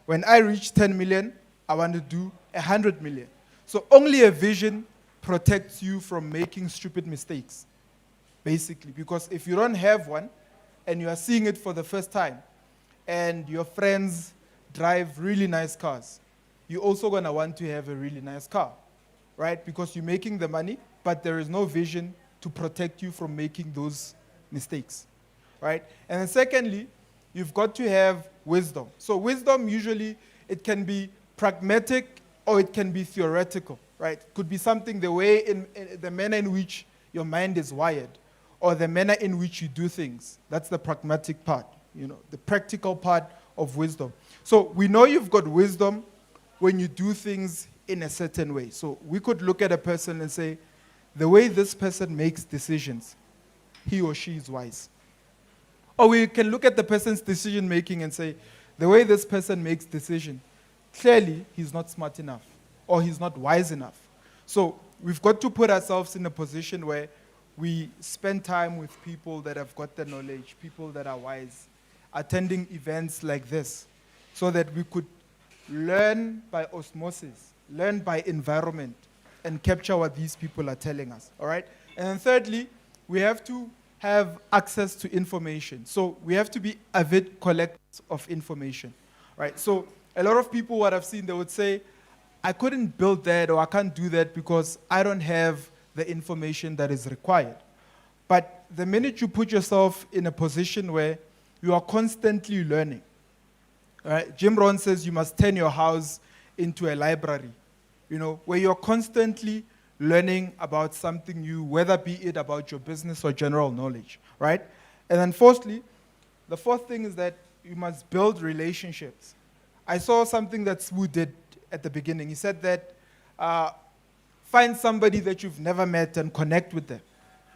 When I reach 10 million, I want to do 100 million. So only a vision protects you from making stupid mistakes, basically. Because if you don't have one, and you are seeing it for the first time, and your friends drive really nice cars, you're also going to want to have a really nice car, right? Because you're making the money, but there is no vision to protect you from making those mistakes, right? And then secondly, you've got to have wisdom. So wisdom, usually, it can be pragmatic or it can be theoretical, right? It could be something the way in the manner in which your mind is wired, or the manner in which you do things. That's the pragmatic part, you know, the practical part of wisdom. So we know you've got wisdom when you do things in a certain way. So we could look at a person and say, the way this person makes decisions, he or she is wise. Or we can look at the person's decision making and say, the way this person makes decisions, clearly he's not smart enough or he's not wise enough. So we've got to put ourselves in a position where we spend time with people that have got the knowledge, people that are wise, attending events like this, so that we could learn by osmosis, learn by environment, and capture what these people are telling us, all right? And then thirdly, we have to have access to information. So we have to be avid collectors of information, right? So a lot of people, what I've seen, they would say, I couldn't build that or I can't do that because I don't have the information that is required. But the minute you put yourself in a position where you are constantly learning, right? Jim Rohn says you must turn your house into a library, you know, where you're constantly learning about something new, whether be it about your business or general knowledge, right? And then fourthly, the fourth thing is that you must build relationships. I saw something that Swu did at the beginning. He said that find somebody that you've never met and connect with them,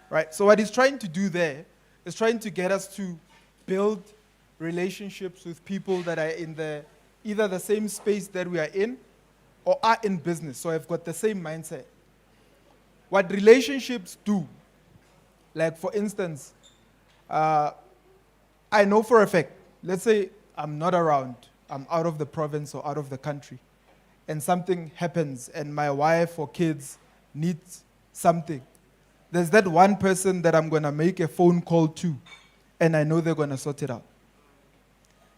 right? So what he's trying to do there is trying to get us to build relationships with people that are in either the same space that we are in or are in business, so I've got the same mindset. What relationships do, like for instance, I know for a fact, let's say I'm not around, I'm out of the province or out of the country, and something happens and my wife or kids need something. There's that one person that I'm going to make a phone call to, and I know they're going to sort it out.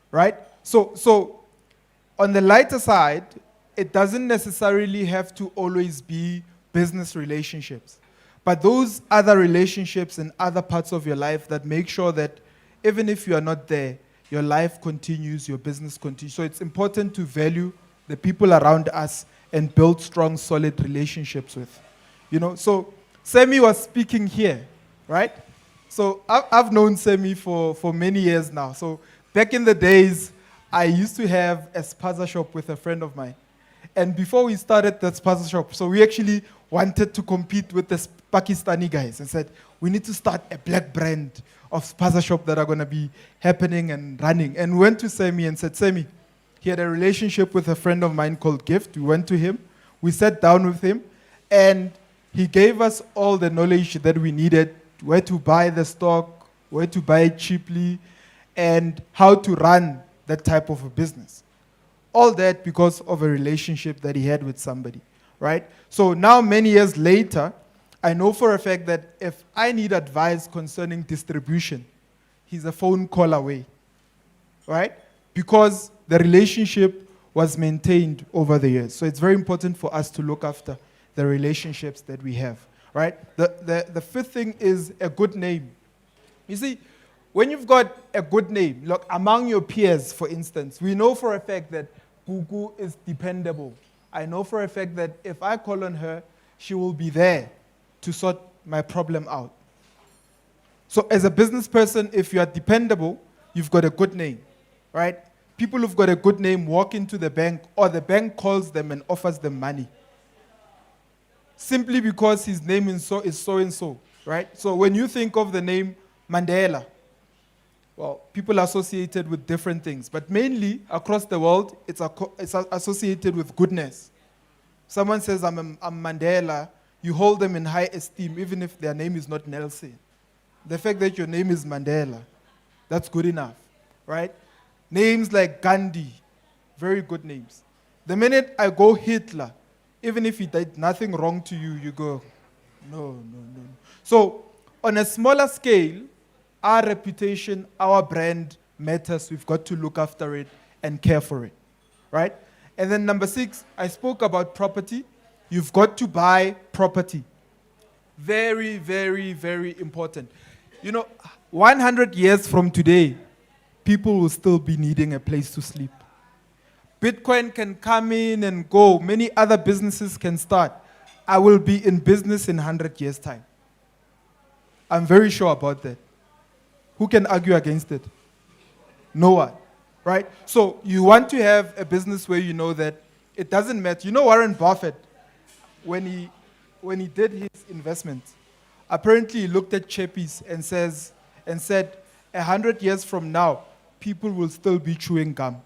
Right? So on the lighter side, it doesn't necessarily have to always be business relationships, but those other relationships in other parts of your life that make sure that even if you are not there, your life continues, your business continues. So it's important to value the people around us and build strong, solid relationships with. You know, so Sammy was speaking here, right? So I've known Sammy for many years now. So back in the days, I used to have a spaza shop with a friend of mine. And before we started that spaza shop, so we actually wanted to compete with the Pakistani guys and said, we need to start a black brand of spaza shop that are going to be happening and running. And we went to Sammy and said, Sammy, he had a relationship with a friend of mine called Gift. We went to him, we sat down with him, and he gave us all the knowledge that we needed, where to buy the stock, where to buy it cheaply, and how to run that type of a business. All that because of a relationship that he had with somebody, right? So now, many years later, I know for a fact that if I need advice concerning distribution, he's a phone call away, right? Because the relationship was maintained over the years. So it's very important for us to look after the relationships that we have, right? The fifth thing is a good name. You see, when you've got a good name, look, among your peers, for instance, we know for a fact that Gugu is dependable. I know for a fact that if I call on her, she will be there to sort my problem out. So as a business person, if you are dependable, you've got a good name, right? People who've got a good name walk into the bank, or the bank calls them and offers them money, simply because his name is so and so, right? So when you think of the name Mandela, well, people are associated with different things, but mainly across the world, it's associated with goodness. Someone says, I'm Mandela, you hold them in high esteem, even if their name is not Nelson. The fact that your name is Mandela, that's good enough, right? Names like Gandhi, very good names. The minute I go Hitler, even if he did nothing wrong to you, you go, no. So on a smaller scale, our reputation, our brand matters. We've got to look after it and care for it, right? And then number 6, I spoke about property. You've got to buy property. Very, very, very important. 100 years from today, people will still be needing a place to sleep. Bitcoin can come in and go. Many other businesses can start. I will be in business in 100 years' time. I'm very sure about that. Who can argue against it? No one, right? So you want to have a business where you know that it doesn't matter. Warren Buffett, when he did his investments, apparently he looked at Chappies and said, 100 years from now, people will still be chewing gum.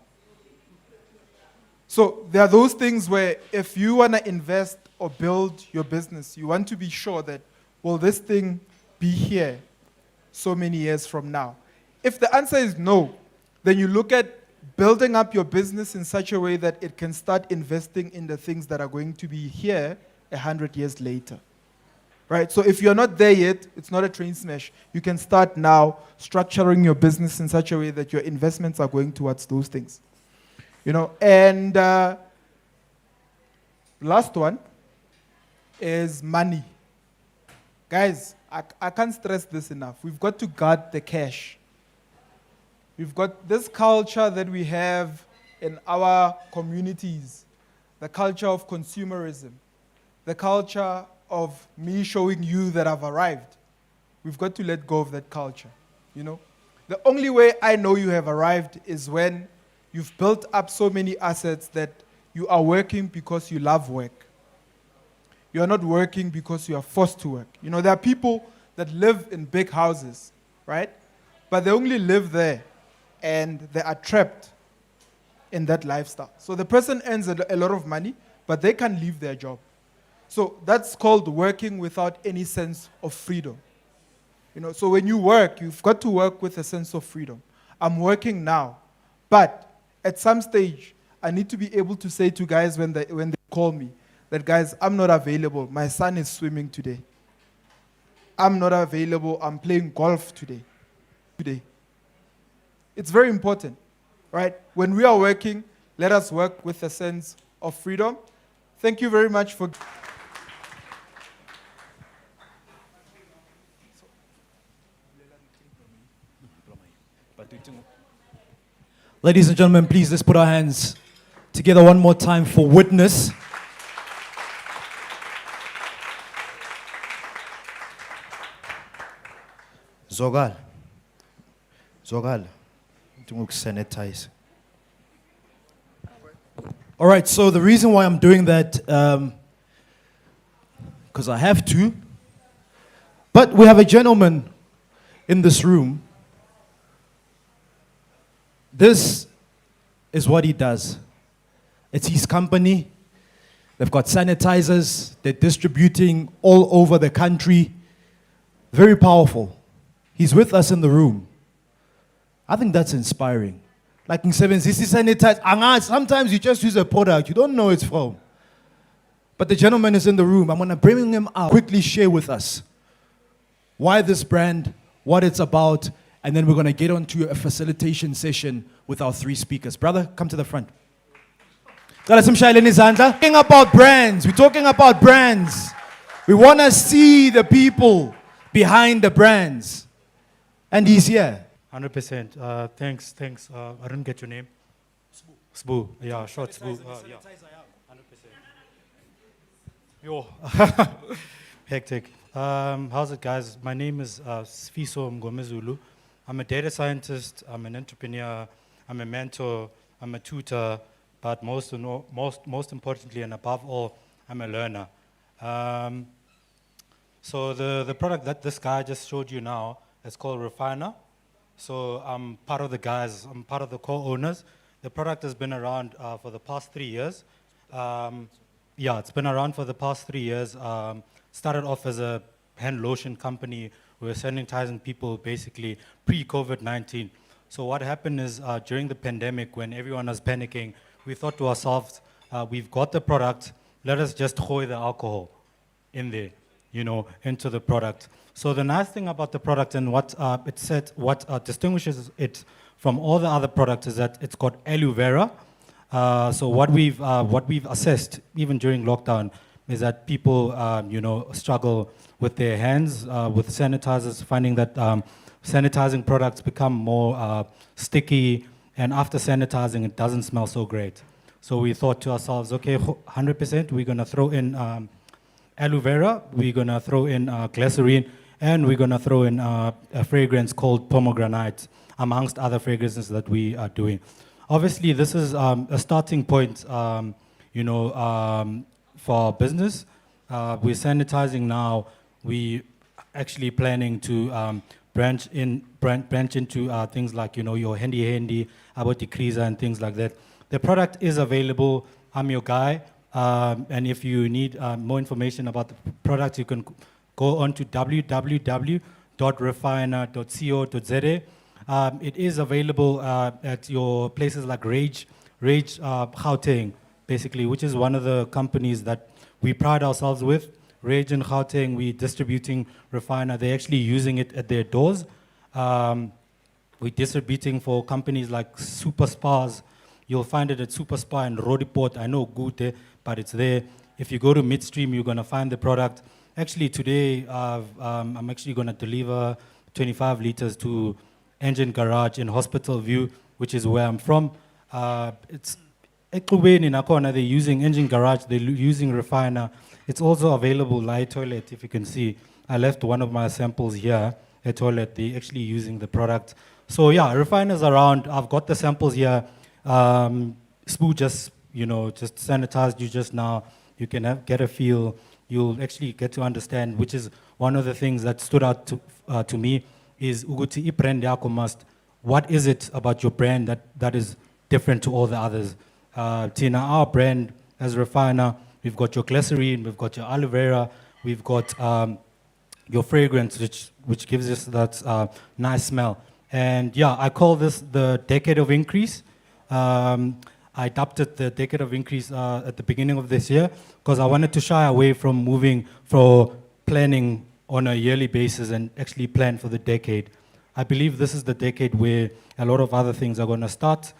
So there are those things where if you want to invest or build your business, you want to be sure that, will this thing be here so many years from now? If the answer is no, then you look at building up your business in such a way that it can start investing in the things that are going to be here 100 years later. Right? So if you're not there yet, it's not a train smash. You can start now structuring your business in such a way that your investments are going towards those things. And last one is money. Guys, I can't stress this enough. We've got to guard the cash. We've got this culture that we have in our communities, the culture of consumerism, the culture of me showing you that I've arrived. We've got to let go of that culture, The only way I know you have arrived is when you've built up so many assets that you are working because you love work. You are not working because you are forced to work. There are people that live in big houses, right? But they only live there and they are trapped in that lifestyle. So the person earns a lot of money, but they can't leave their job. So that's called working without any sense of freedom. So when you work, you've got to work with a sense of freedom. I'm working now, but at some stage, I need to be able to say to guys when they call me that, guys, I'm not available. My son is swimming today. I'm not available. I'm playing golf today. It's very important, right? When we are working, let us work with a sense of freedom. Thank you very much for... Ladies and gentlemen, please let's put our hands together one more time for Witness. Zogal. Sanitize. All right, so the reason why I'm doing that, because I have to, but we have a gentleman in this room. This is what he does. It's his company. They've got sanitizers. They're distributing all over the country. Very powerful. He's with us in the room. I think that's inspiring. Like in 760 sanitize. Sometimes you just use a product. You don't know it's from. But the gentleman is in the room. I'm going to bring him out. Quickly share with us why this brand, what it's about, and then we're going to get onto a facilitation session with our 3 speakers. Brother, come to the front. Talking about brands. We're talking about brands. We want to see the people behind the brands. And he's here. 100%. Thanks. I didn't get your name. Sbu. Yeah, short Sbu. Yeah. 100%. Yo. Hectic. How's it, guys? My name is Sfiso Mgomezulu. I'm a data scientist. I'm an entrepreneur. I'm a mentor. I'm a tutor. But most importantly and above all, I'm a learner. So the product that this guy just showed you now is called Refiner. So I'm part of the guys. I'm part of the co-owners. The product has been around for the past 3 years. Yeah, it's been around for the past 3 years. Started off as a hand lotion company. We were sanitizing people basically pre-COVID-19. So what happened is during the pandemic, when everyone was panicking, we thought to ourselves, we've got the product, let us just throw the alcohol in there, into the product. So the nice thing about the product and what distinguishes it from all the other products is that it's got aloe vera. So what we've assessed, even during lockdown, is that people, struggle with their hands, with sanitizers, finding that sanitizing products become more sticky, and after sanitizing, it doesn't smell so great. So we thought to ourselves, okay, 100%, we're gonna throw in aloe vera, we're gonna throw in glycerine, and we're gonna throw in a fragrance called pomegranate, amongst other fragrances that we are doing. Obviously, this is a starting point, for our business. We're sanitizing now. We actually planning to branch into things like your handy, about decreaser and things like that. The product is available. I'm your guy. And if you need more information about the product, you can go on to www.refiner.co.za. It is available at your places like Rage Gauteng, basically, which is one of the companies that we pride ourselves with. Rage in Gauteng, we distributing Refiner. They're actually using it at their doors. We're distributing for companies like Super Spas. You'll find it at Super Spa and Rodiport. I know Gute, but it's there. If you go to Midstream, you're gonna find the product. Actually, today, I'm actually gonna deliver 25 liters to Engine Garage in Hospital View, which is where I'm from. It's Ekubeni Nakona, they're using Engine Garage, they're using Refiner. It's also available at toilet, if you can see. I left one of my samples here at toilet. They're actually using the product. So yeah, Refiner's around. I've got the samples here. Spoo just sanitized you just now. You can get a feel. You'll actually get to understand, which is one of the things that stood out to me, is Uguti brand yako must. What is it about your brand that is different to all the others? Tina, our brand as Refiner, we've got your glycerine, we've got your aloe vera, we've got your fragrance, which gives us that nice smell. And yeah, I call this the decade of increase. I adopted the decade of increase at the beginning of this year because I wanted to shy away from moving for planning on a yearly basis and actually plan for the decade. I believe this is the decade where a lot of other things are going to start.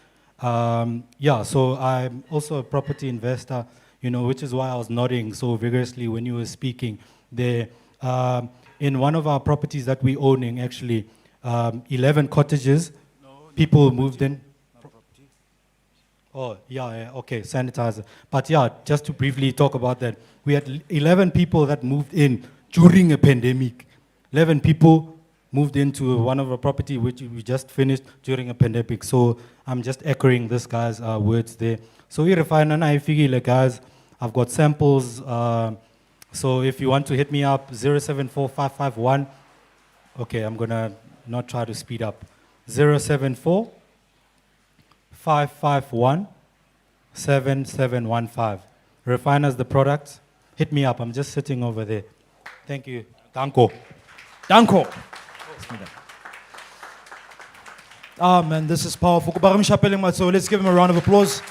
So I'm also a property investor, which is why I was nodding so vigorously when you were speaking there. In one of our properties that we're owning, actually, 11 cottages, people moved in. Oh, yeah, okay, sanitizer. But yeah, just to briefly talk about that, we had 11 people that moved in during a pandemic. 11 people moved into one of our property which we just finished during a pandemic. So I'm just echoing this guy's words there. So we refine and I figure, like, guys, I've got samples. So if you want to hit me up, 074551. Okay, I'm gonna not try to speed up. 074-551-7715. Refiners the product. Hit me up. I'm just sitting over there. Thank you. Danko. Ah, man, this is powerful. Let's give him a round of applause.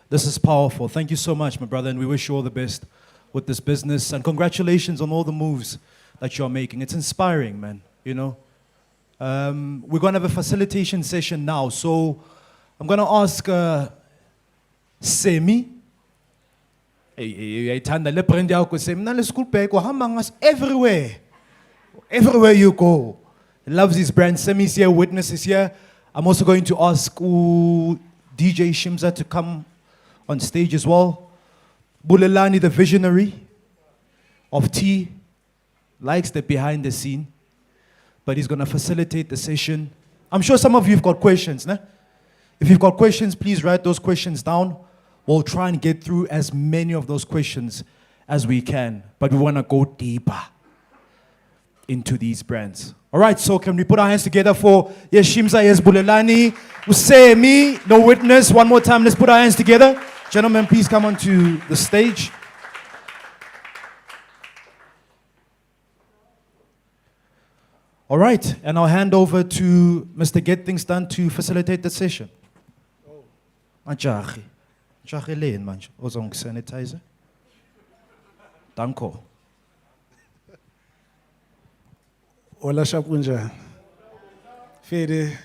This is powerful. Thank you so much, my brother, and we wish you all the best with this business. And congratulations on all the moves that you're making. It's inspiring, man, We're going to have a facilitation session now. So I'm going to ask Sammy. Hey, Tanda, le prende ako Sammy. Na le school pay ko hamangas everywhere. Everywhere you go. He loves his brand. Sammy's here, Witness is here. I'm also going to ask DJ Shimza to come on stage as well. Bulelani, the visionary of tea, likes the behind the scene, but he's going to facilitate the session. I'm sure some of you have got questions. Nah? If you've got questions, please write those questions down. We'll try and get through as many of those questions as we can, but we want to go deeper into these brands. All right, so can we put our hands together for yes, Shimza, yes, Bulelani, Usemi, no Witness. One more time, let's put our hands together. Gentlemen, please come onto the stage. All right, and I'll hand over to Mr. Get Things Done to facilitate the session. Majahi. Majahi leen manje. Ozong sanitizer. Danko. Ola Shapunja. Fede.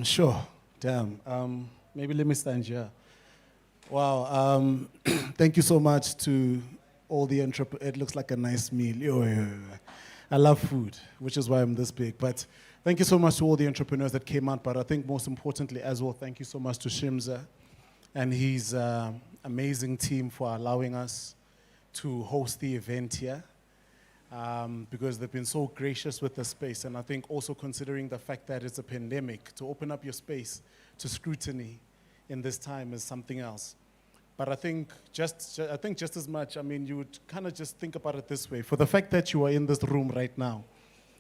Sure. Damn. Maybe let me stand here. Wow. Thank you so much to all the entrepreneurs. It looks like a nice meal. Yo. I love food, which is why I'm this big. But thank you so much to all the entrepreneurs that came out. But I think most importantly as well, thank you so much to Shimza and his amazing team for allowing us to host the event here. Because they've been so gracious with the space. And I think also considering the fact that it's a pandemic, to open up your space to scrutiny in this time is something else. But I think just as much, I mean, you would kind of just think about it this way. For the fact that you are in this room right now,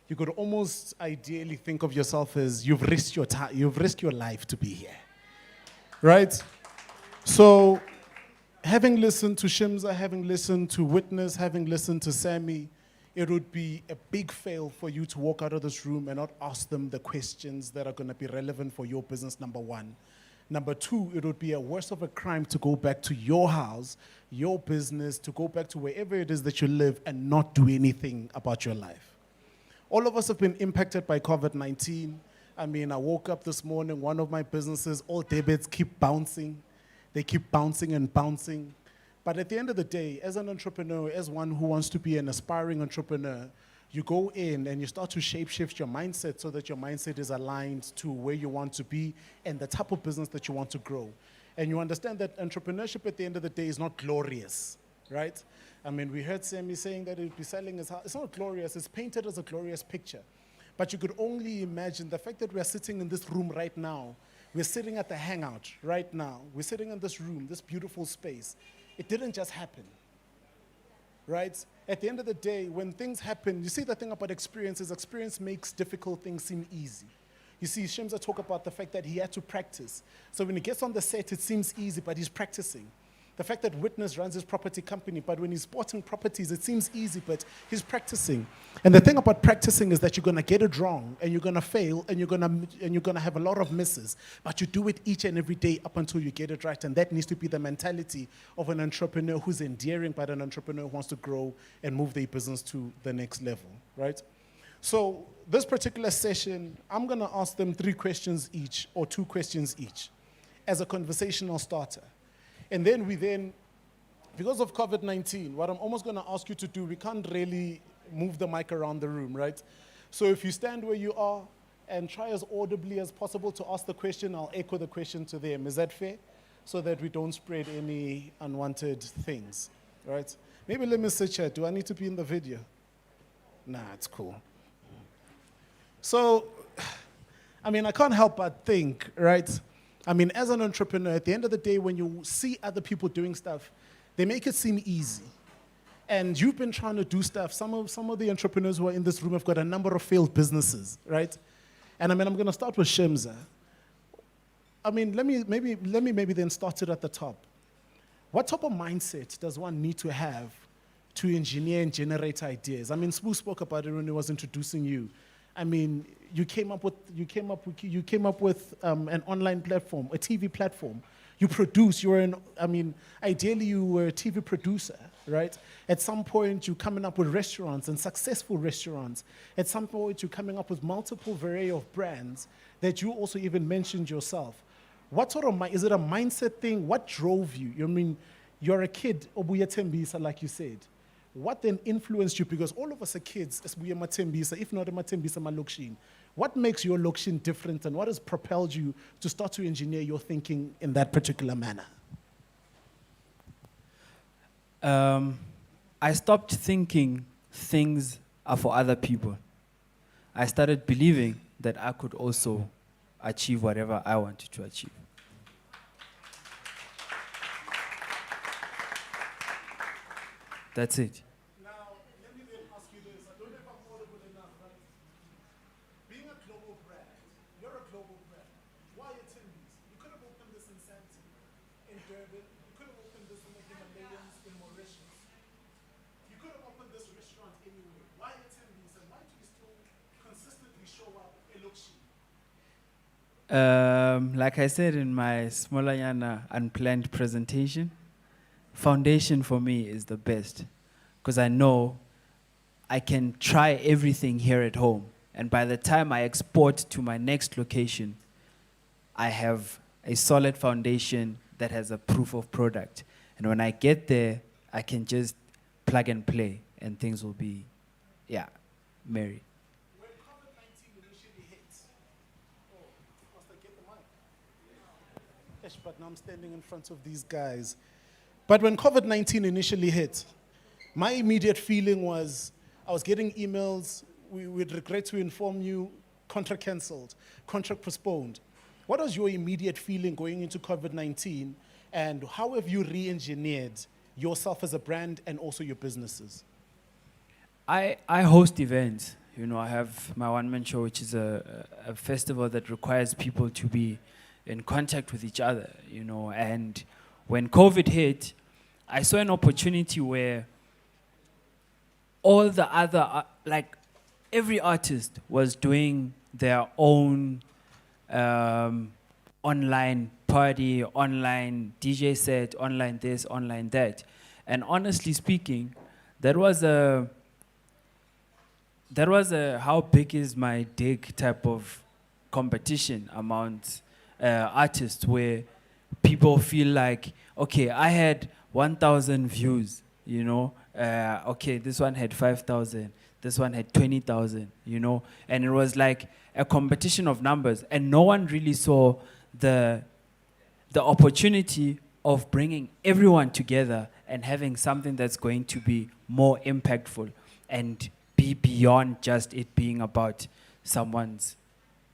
you could almost ideally think of yourself as you've risked your time, you've risked your life to be here, right? So having listened to Shimza, having listened to Witness, having listened to Sammy, it would be a big fail for you to walk out of this room and not ask them the questions that are going to be relevant for your business, number one. Number two, it would be a worse of a crime to go back to your house, your business, to go back to wherever it is that you live and not do anything about your life. All of us have been impacted by COVID-19. I mean, I woke up this morning, one of my businesses, all debits keep bouncing. They keep bouncing and bouncing. But at the end of the day, as an entrepreneur, as one who wants to be an aspiring entrepreneur, you go in and you start to shape-shift your mindset so that your mindset is aligned to where you want to be and the type of business that you want to grow. And you understand that entrepreneurship at the end of the day is not glorious, right? I mean, we heard Sammy saying that it would be selling his house. It's not glorious, it's painted as a glorious picture. But you could only imagine the fact that we are sitting in this room right now, we're sitting at the hangout right now, we're sitting in this room, this beautiful space. It didn't just happen, right? At the end of the day, when things happen, you see the thing about experiences, experience makes difficult things seem easy. You see, Shimza talk about the fact that he had to practice. So when he gets on the set, it seems easy, but he's practicing. The fact that Witness runs his property company, but when he's sporting properties, it seems easy, but he's practicing. And the thing about practicing is that you're gonna get it wrong, and you're gonna fail, and you're gonna have a lot of misses. But you do it each and every day up until you get it right, and that needs to be the mentality of an entrepreneur who's endearing, but an entrepreneur who wants to grow and move their business to the next level, right? So this particular session, I'm gonna ask them 3 questions each, or 2 questions each, as a conversational starter. And then because of COVID-19, what I'm almost going to ask you to do, we can't really move the mic around the room, right? So if you stand where you are and try as audibly as possible to ask the question, I'll echo the question to them. Is that fair? So that we don't spread any unwanted things, right? Maybe let me sit here. Do I need to be in the video? Nah, it's cool. So, I mean, I can't help but think, right? I mean, as an entrepreneur, at the end of the day, when you see other people doing stuff, they make it seem easy. And you've been trying to do stuff. Some of the entrepreneurs who are in this room have got a number of failed businesses, right? And I mean, I'm going to start with Shimza. I mean, let me maybe then start it at the top. What type of mindset does one need to have to engineer and generate ideas? I mean, Spoo spoke about it when he was introducing you. I mean, you came up with an online platform, a TV platform. You produce, ideally you were a TV producer, right? At some point, you're coming up with restaurants and successful restaurants. At some point, you're coming up with multiple variety of brands that you also even mentioned yourself. What sort of, is it a mindset thing? What drove you? You're a kid, Obuya Tembisa, like you said. What then influenced you? Because all of us are kids, as Buya Tembisa, if not a Tembisa Malokshin. What makes your Lokshin different, and what has propelled you to start to engineer your thinking in that particular manner? I stopped thinking things are for other people. I started believing that I could also achieve whatever I wanted to achieve. That's it. Now, let me then ask you this. I don't know if I'm audible enough, but being a global brand, you're a global brand. Why a Timbis? You could have opened this in Sandton, in Durban. You could have opened this in the Himalayas, in Mauritius. You could have opened this restaurant anywhere. Why a Timbis? And why do you still consistently show up in Lokshi? Like I said in my smaller unplanned presentation, foundation for me is the best, because I know I can try everything here at home, and by the time I export to my next location, I have a solid foundation that has a proof of product. And when I get there, I can just plug and play, and things will be, merry. When COVID-19 initially hit, must I get the mic? Yes, but now I'm standing in front of these guys. But when COVID-19 initially hit, my immediate feeling was I was getting emails, we would regret to inform you, contract cancelled, contract postponed. What was your immediate feeling going into COVID-19, and how have you re-engineered yourself as a brand and also your businesses? I host events. I have my one-man show, which is a festival that requires people to be in contact with each other, and when COVID hit, I saw an opportunity where all the other, every artist was doing their own online party, online DJ set, online this, online that. And honestly speaking, that was a how big is my dig type of competition amongst artists, where people feel like, okay, I had 1,000 views, okay, this one had 5,000, this one had 20,000, and it was like a competition of numbers, and no one really saw the opportunity of bringing everyone together and having something that's going to be more impactful and be beyond just it being about someone's,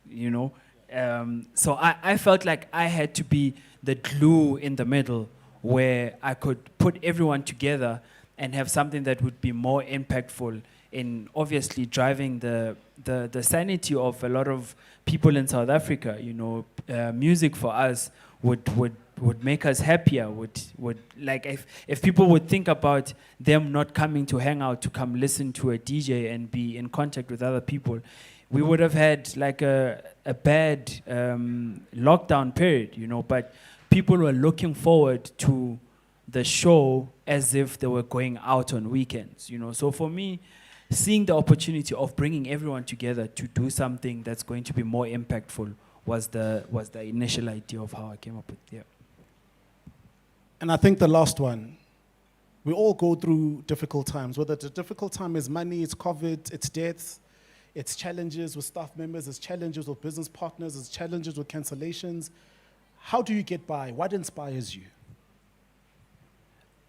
so I felt like I had to be the glue in the middle, where I could put everyone together and have something that would be more impactful in obviously driving the sanity of a lot of people in South Africa. Music for us would make us happier, would like if people would think about them not coming to hang out, to come listen to a DJ and be in contact with other people, we would have had like a bad lockdown period, but people were looking forward to the show as if they were going out on weekends, So for me, seeing the opportunity of bringing everyone together to do something that's going to be more impactful was the initial idea of how I came up with it. Yeah. And I think the last one, we all go through difficult times, whether the difficult time is money, it's COVID, it's deaths, it's challenges with staff members, it's challenges with business partners, it's challenges with cancellations. How do you get by? What inspires you?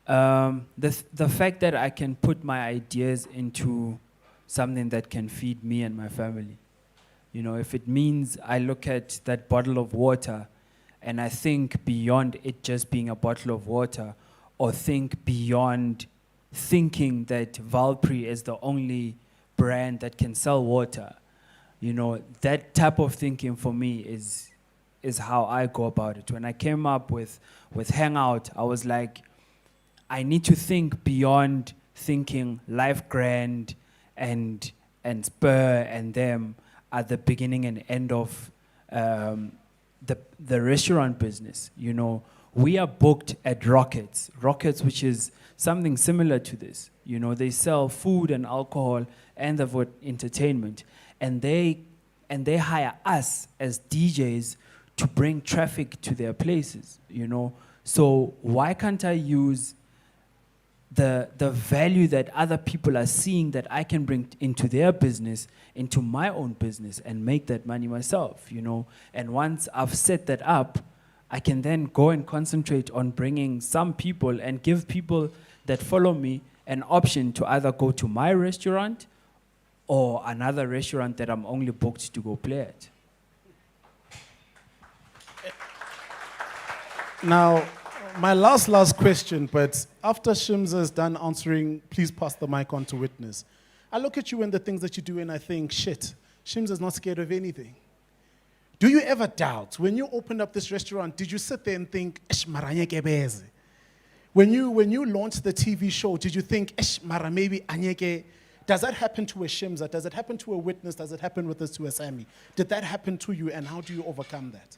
The fact that I can put my ideas into something that can feed me and my family. If it means I look at that bottle of water and I think beyond it just being a bottle of water, or think beyond thinking that Valpri is the only brand that can sell water, that type of thinking for me is how I go about it. When I came up with Hangout, I was like, I need to think beyond thinking Life Grand and Spur and them at the beginning and end of the restaurant business. we are booked at Rockets, which is something similar to this. You know, they sell food and alcohol and they've got entertainment, and they hire us as DJs to bring traffic to their places. You know, so why can't I use the value that other people are seeing that I can bring into their business, into my own business, and make that money myself, you know? And once I've set that up, I can then go and concentrate on bringing some people and give people that follow me an option to either go to my restaurant or another restaurant that I'm only booked to go play at. Now, my last question, but after Shimza is done answering, please pass the mic on to witness. I look at you and the things that you do and I think, shit, Shimza's not scared of anything. Do you ever doubt, when you opened up this restaurant, did you sit there and think, "Eish, mara anyeke beze?" When you launched the TV show, did you think, "Eish, mara maybe anyeke"? Does that happen to a Shimza? Does it happen to a witness? Does it happen with us to a Sammy? Did that happen to you, and how do you overcome that?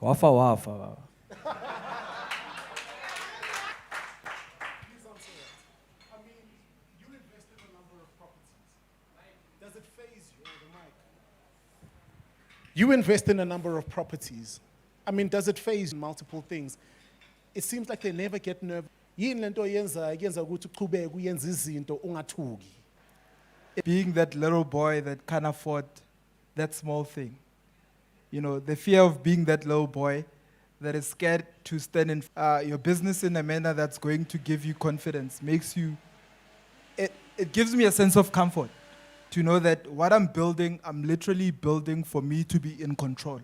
Wafa wafa. You invest in a number of properties. I mean, does it phase multiple things? It seems like they never get nervous. Being that little boy that can't afford that small thing. You know, the fear of being that little boy that is scared to stand in your business in a manner that's going to give you confidence makes you, it gives me a sense of comfort to know that what I'm building, I'm literally building for me to be in control.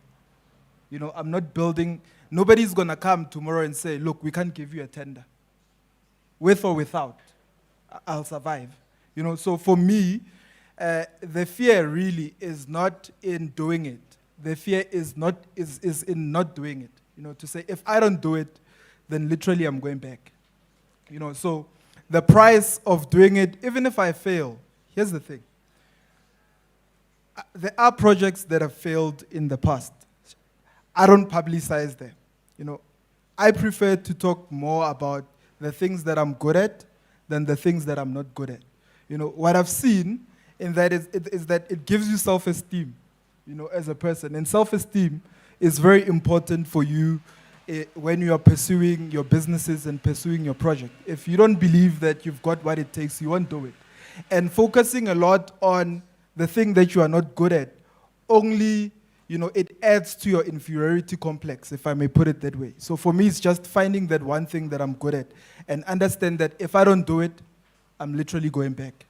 You know, I'm not building, nobody's gonna come tomorrow and say, look, we can't give you a tender. With or without, I'll survive. You know, so for me, the fear really is not in doing it. The fear is in not doing it. You know, to say, if I don't do it, then literally I'm going back. You know, so the price of doing it, even if I fail, here's the thing. There are projects that have failed in the past. I don't publicize them. You know, I prefer to talk more about the things that I'm good at than the things that I'm not good at. You know, what I've seen in that is that it gives you self-esteem, you know, as a person. And self-esteem is very important for you when you are pursuing your businesses and pursuing your project. If you don't believe that you've got what it takes, you won't do it. And focusing a lot on the thing that you are not good at, only, you know, it adds to your inferiority complex, if I may put it that way. So for me, it's just finding that one thing that I'm good at and understand that if I don't do it, I'm literally going back.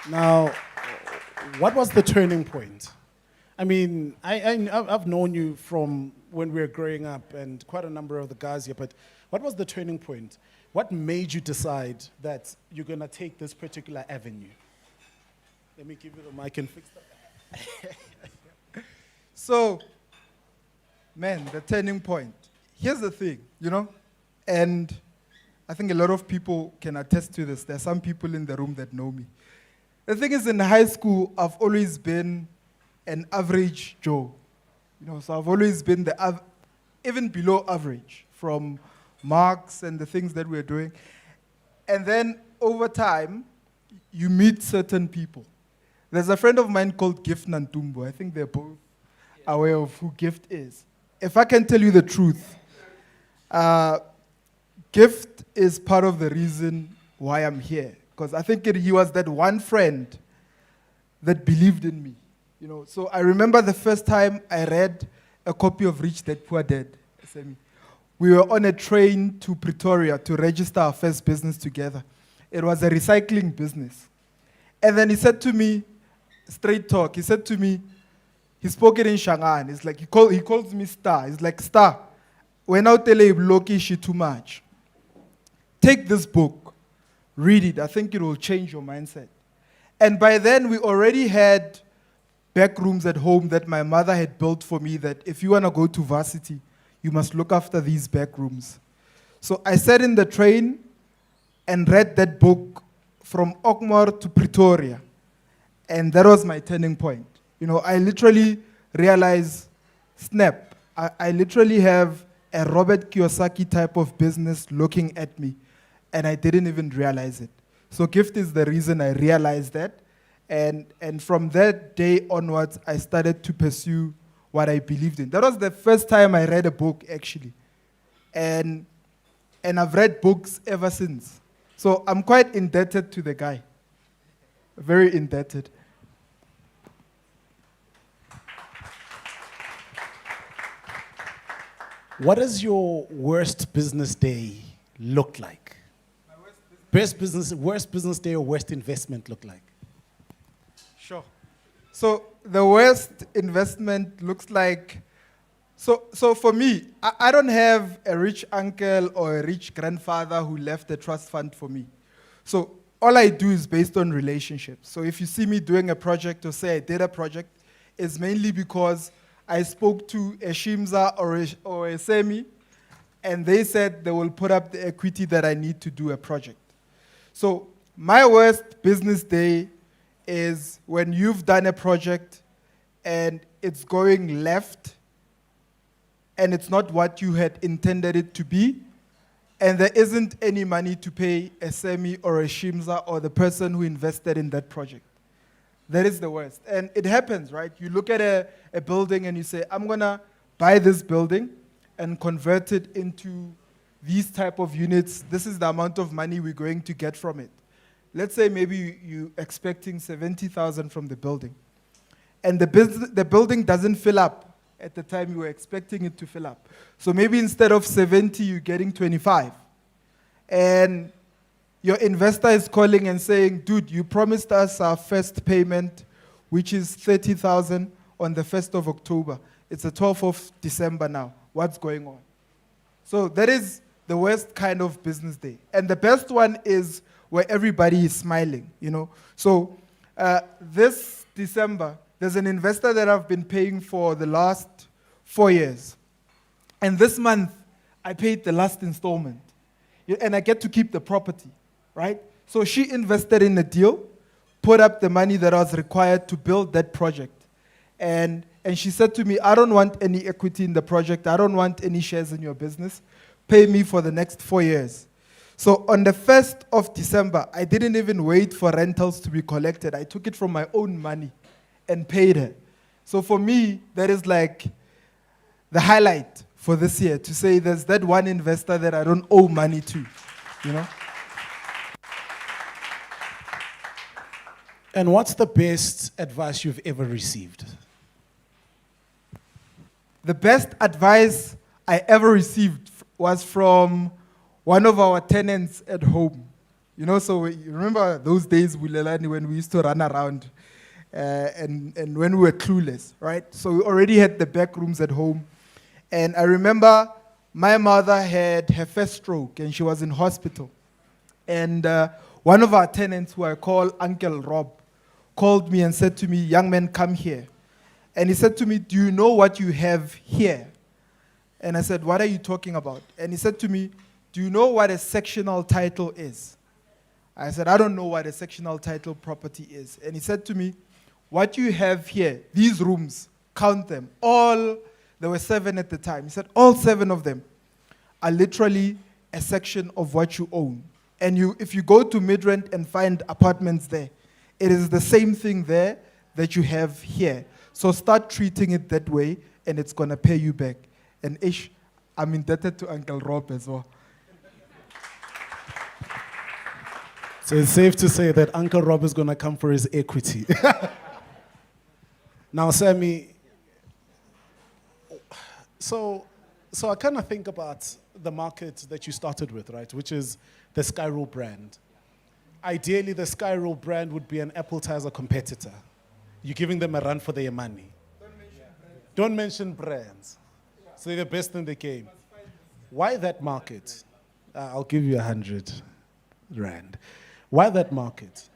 Now, what was the turning point? I mean, I've known you from when we were growing up and quite a number of the guys here, but what was the turning point? What made you decide that you're going to take this particular avenue? Let me give you the mic and fix that. So, man, the turning point. Here's the thing, you know, and I think a lot of people can attest to this. There are some people in the room that know me. The thing is, in high school, I've always been an average Joe. You know, so I've always been even below average from marks and the things that we're doing. And then over time, you meet certain people. There's a friend of mine called Gift Nantumbo. I think they're both aware of who Gift is. If I can tell you the truth, Gift is part of the reason why I'm here. Because I think he was that one friend that believed in me. You know, so I remember the first time I read a copy of Rich Dad Poor Dad, Sammy. We were on a train to Pretoria to register our first business together. It was a recycling business. And then he said to me, straight talk, he said to me, he spoke it in Shangaan. It's like, he calls me Star. He's like, Star, when I tell you Loki shit too much, take this book, read it. I think it will change your mindset. And by then, we already had back rooms at home that my mother had built for me that if you want to go to varsity, you must look after these back rooms. So I sat in the train and read that book from Okmar to Pretoria. And that was my turning point. You know, I literally realize, snap, I literally have a Robert Kiyosaki type of business looking at me, and I didn't even realize it. So gift is the reason I realized that. And from that day onwards, I started to pursue what I believed in. That was the first time I read a book, actually. And I've read books ever since. So I'm quite indebted to the guy. Very indebted. What does your worst business day look like? Worst business day or worst investment look like? Sure. So the worst investment looks like, so for me, I don't have a rich uncle or a rich grandfather who left a trust fund for me. So all I do is based on relationships. So if you see me doing a project or say I did a project, it's mainly because I spoke to a Shimza or a Sammy, and they said they will put up the equity that I need to do a project. So my worst business day is when you've done a project and it's going left and it's not what you had intended it to be, and there isn't any money to pay a Sammy or a Shimza or the person who invested in that project. That is the worst. And it happens, right? You look at a building and you say, I'm going to buy this building and convert it into these type of units. This is the amount of money we're going to get from it. Let's say maybe you're expecting 70,000 from the building. And the building doesn't fill up at the time you were expecting it to fill up. So maybe instead of 70, you're getting 25. And your investor is calling and saying, dude, you promised us our first payment, which is 30,000 on the 1st of October. It's the 12th of December now. What's going on? So that is the worst kind of business day. And the best one is where everybody is smiling, you know. So this December, there's an investor that I've been paying for the last 4 years. And this month, I paid the last installment. And I get to keep the property, right? So she invested in a deal, put up the money that was required to build that project. And she said to me, I don't want any equity in the project. I don't want any shares in your business. Pay me for the next 4 years. So on the 1st of December, I didn't even wait for rentals to be collected. I took it from my own money and paid her. So for me, that is like the highlight for this year, to say there's that one investor that I don't owe money to, you know? And what's the best advice you've ever received? The best advice I ever received was from one of our tenants at home. You know, so you remember those days, Bulelani, when we used to run around and when we were clueless, right? So we already had the back rooms at home. And I remember my mother had her first stroke and she was in hospital. And one of our tenants, who I call Uncle Rob, called me and said to me, young man, come here. And he said to me, do you know what you have here? And I said, what are you talking about? And he said to me, do you know what a sectional title is? I said, I don't know what a sectional title property is. And he said to me, what you have here, these rooms, count them. All, there were 7 at the time. He said, all 7 of them are literally a section of what you own. And if you go to Midrand and find apartments there, it is the same thing there that you have here. So start treating it that way, and it's going to pay you back. And I'm indebted to Uncle Rob as well. So it's safe to say that Uncle Rob is going to come for his equity. Now, Sammy, so I kind of think about the market that you started with, right, which is the Skyroll brand. Ideally, the Skyroll brand would be an appetizer competitor. You're giving them a run for their money. Don't mention brands. So they're the best in the game. Why that market? I'll give you 100 rand. Why that market?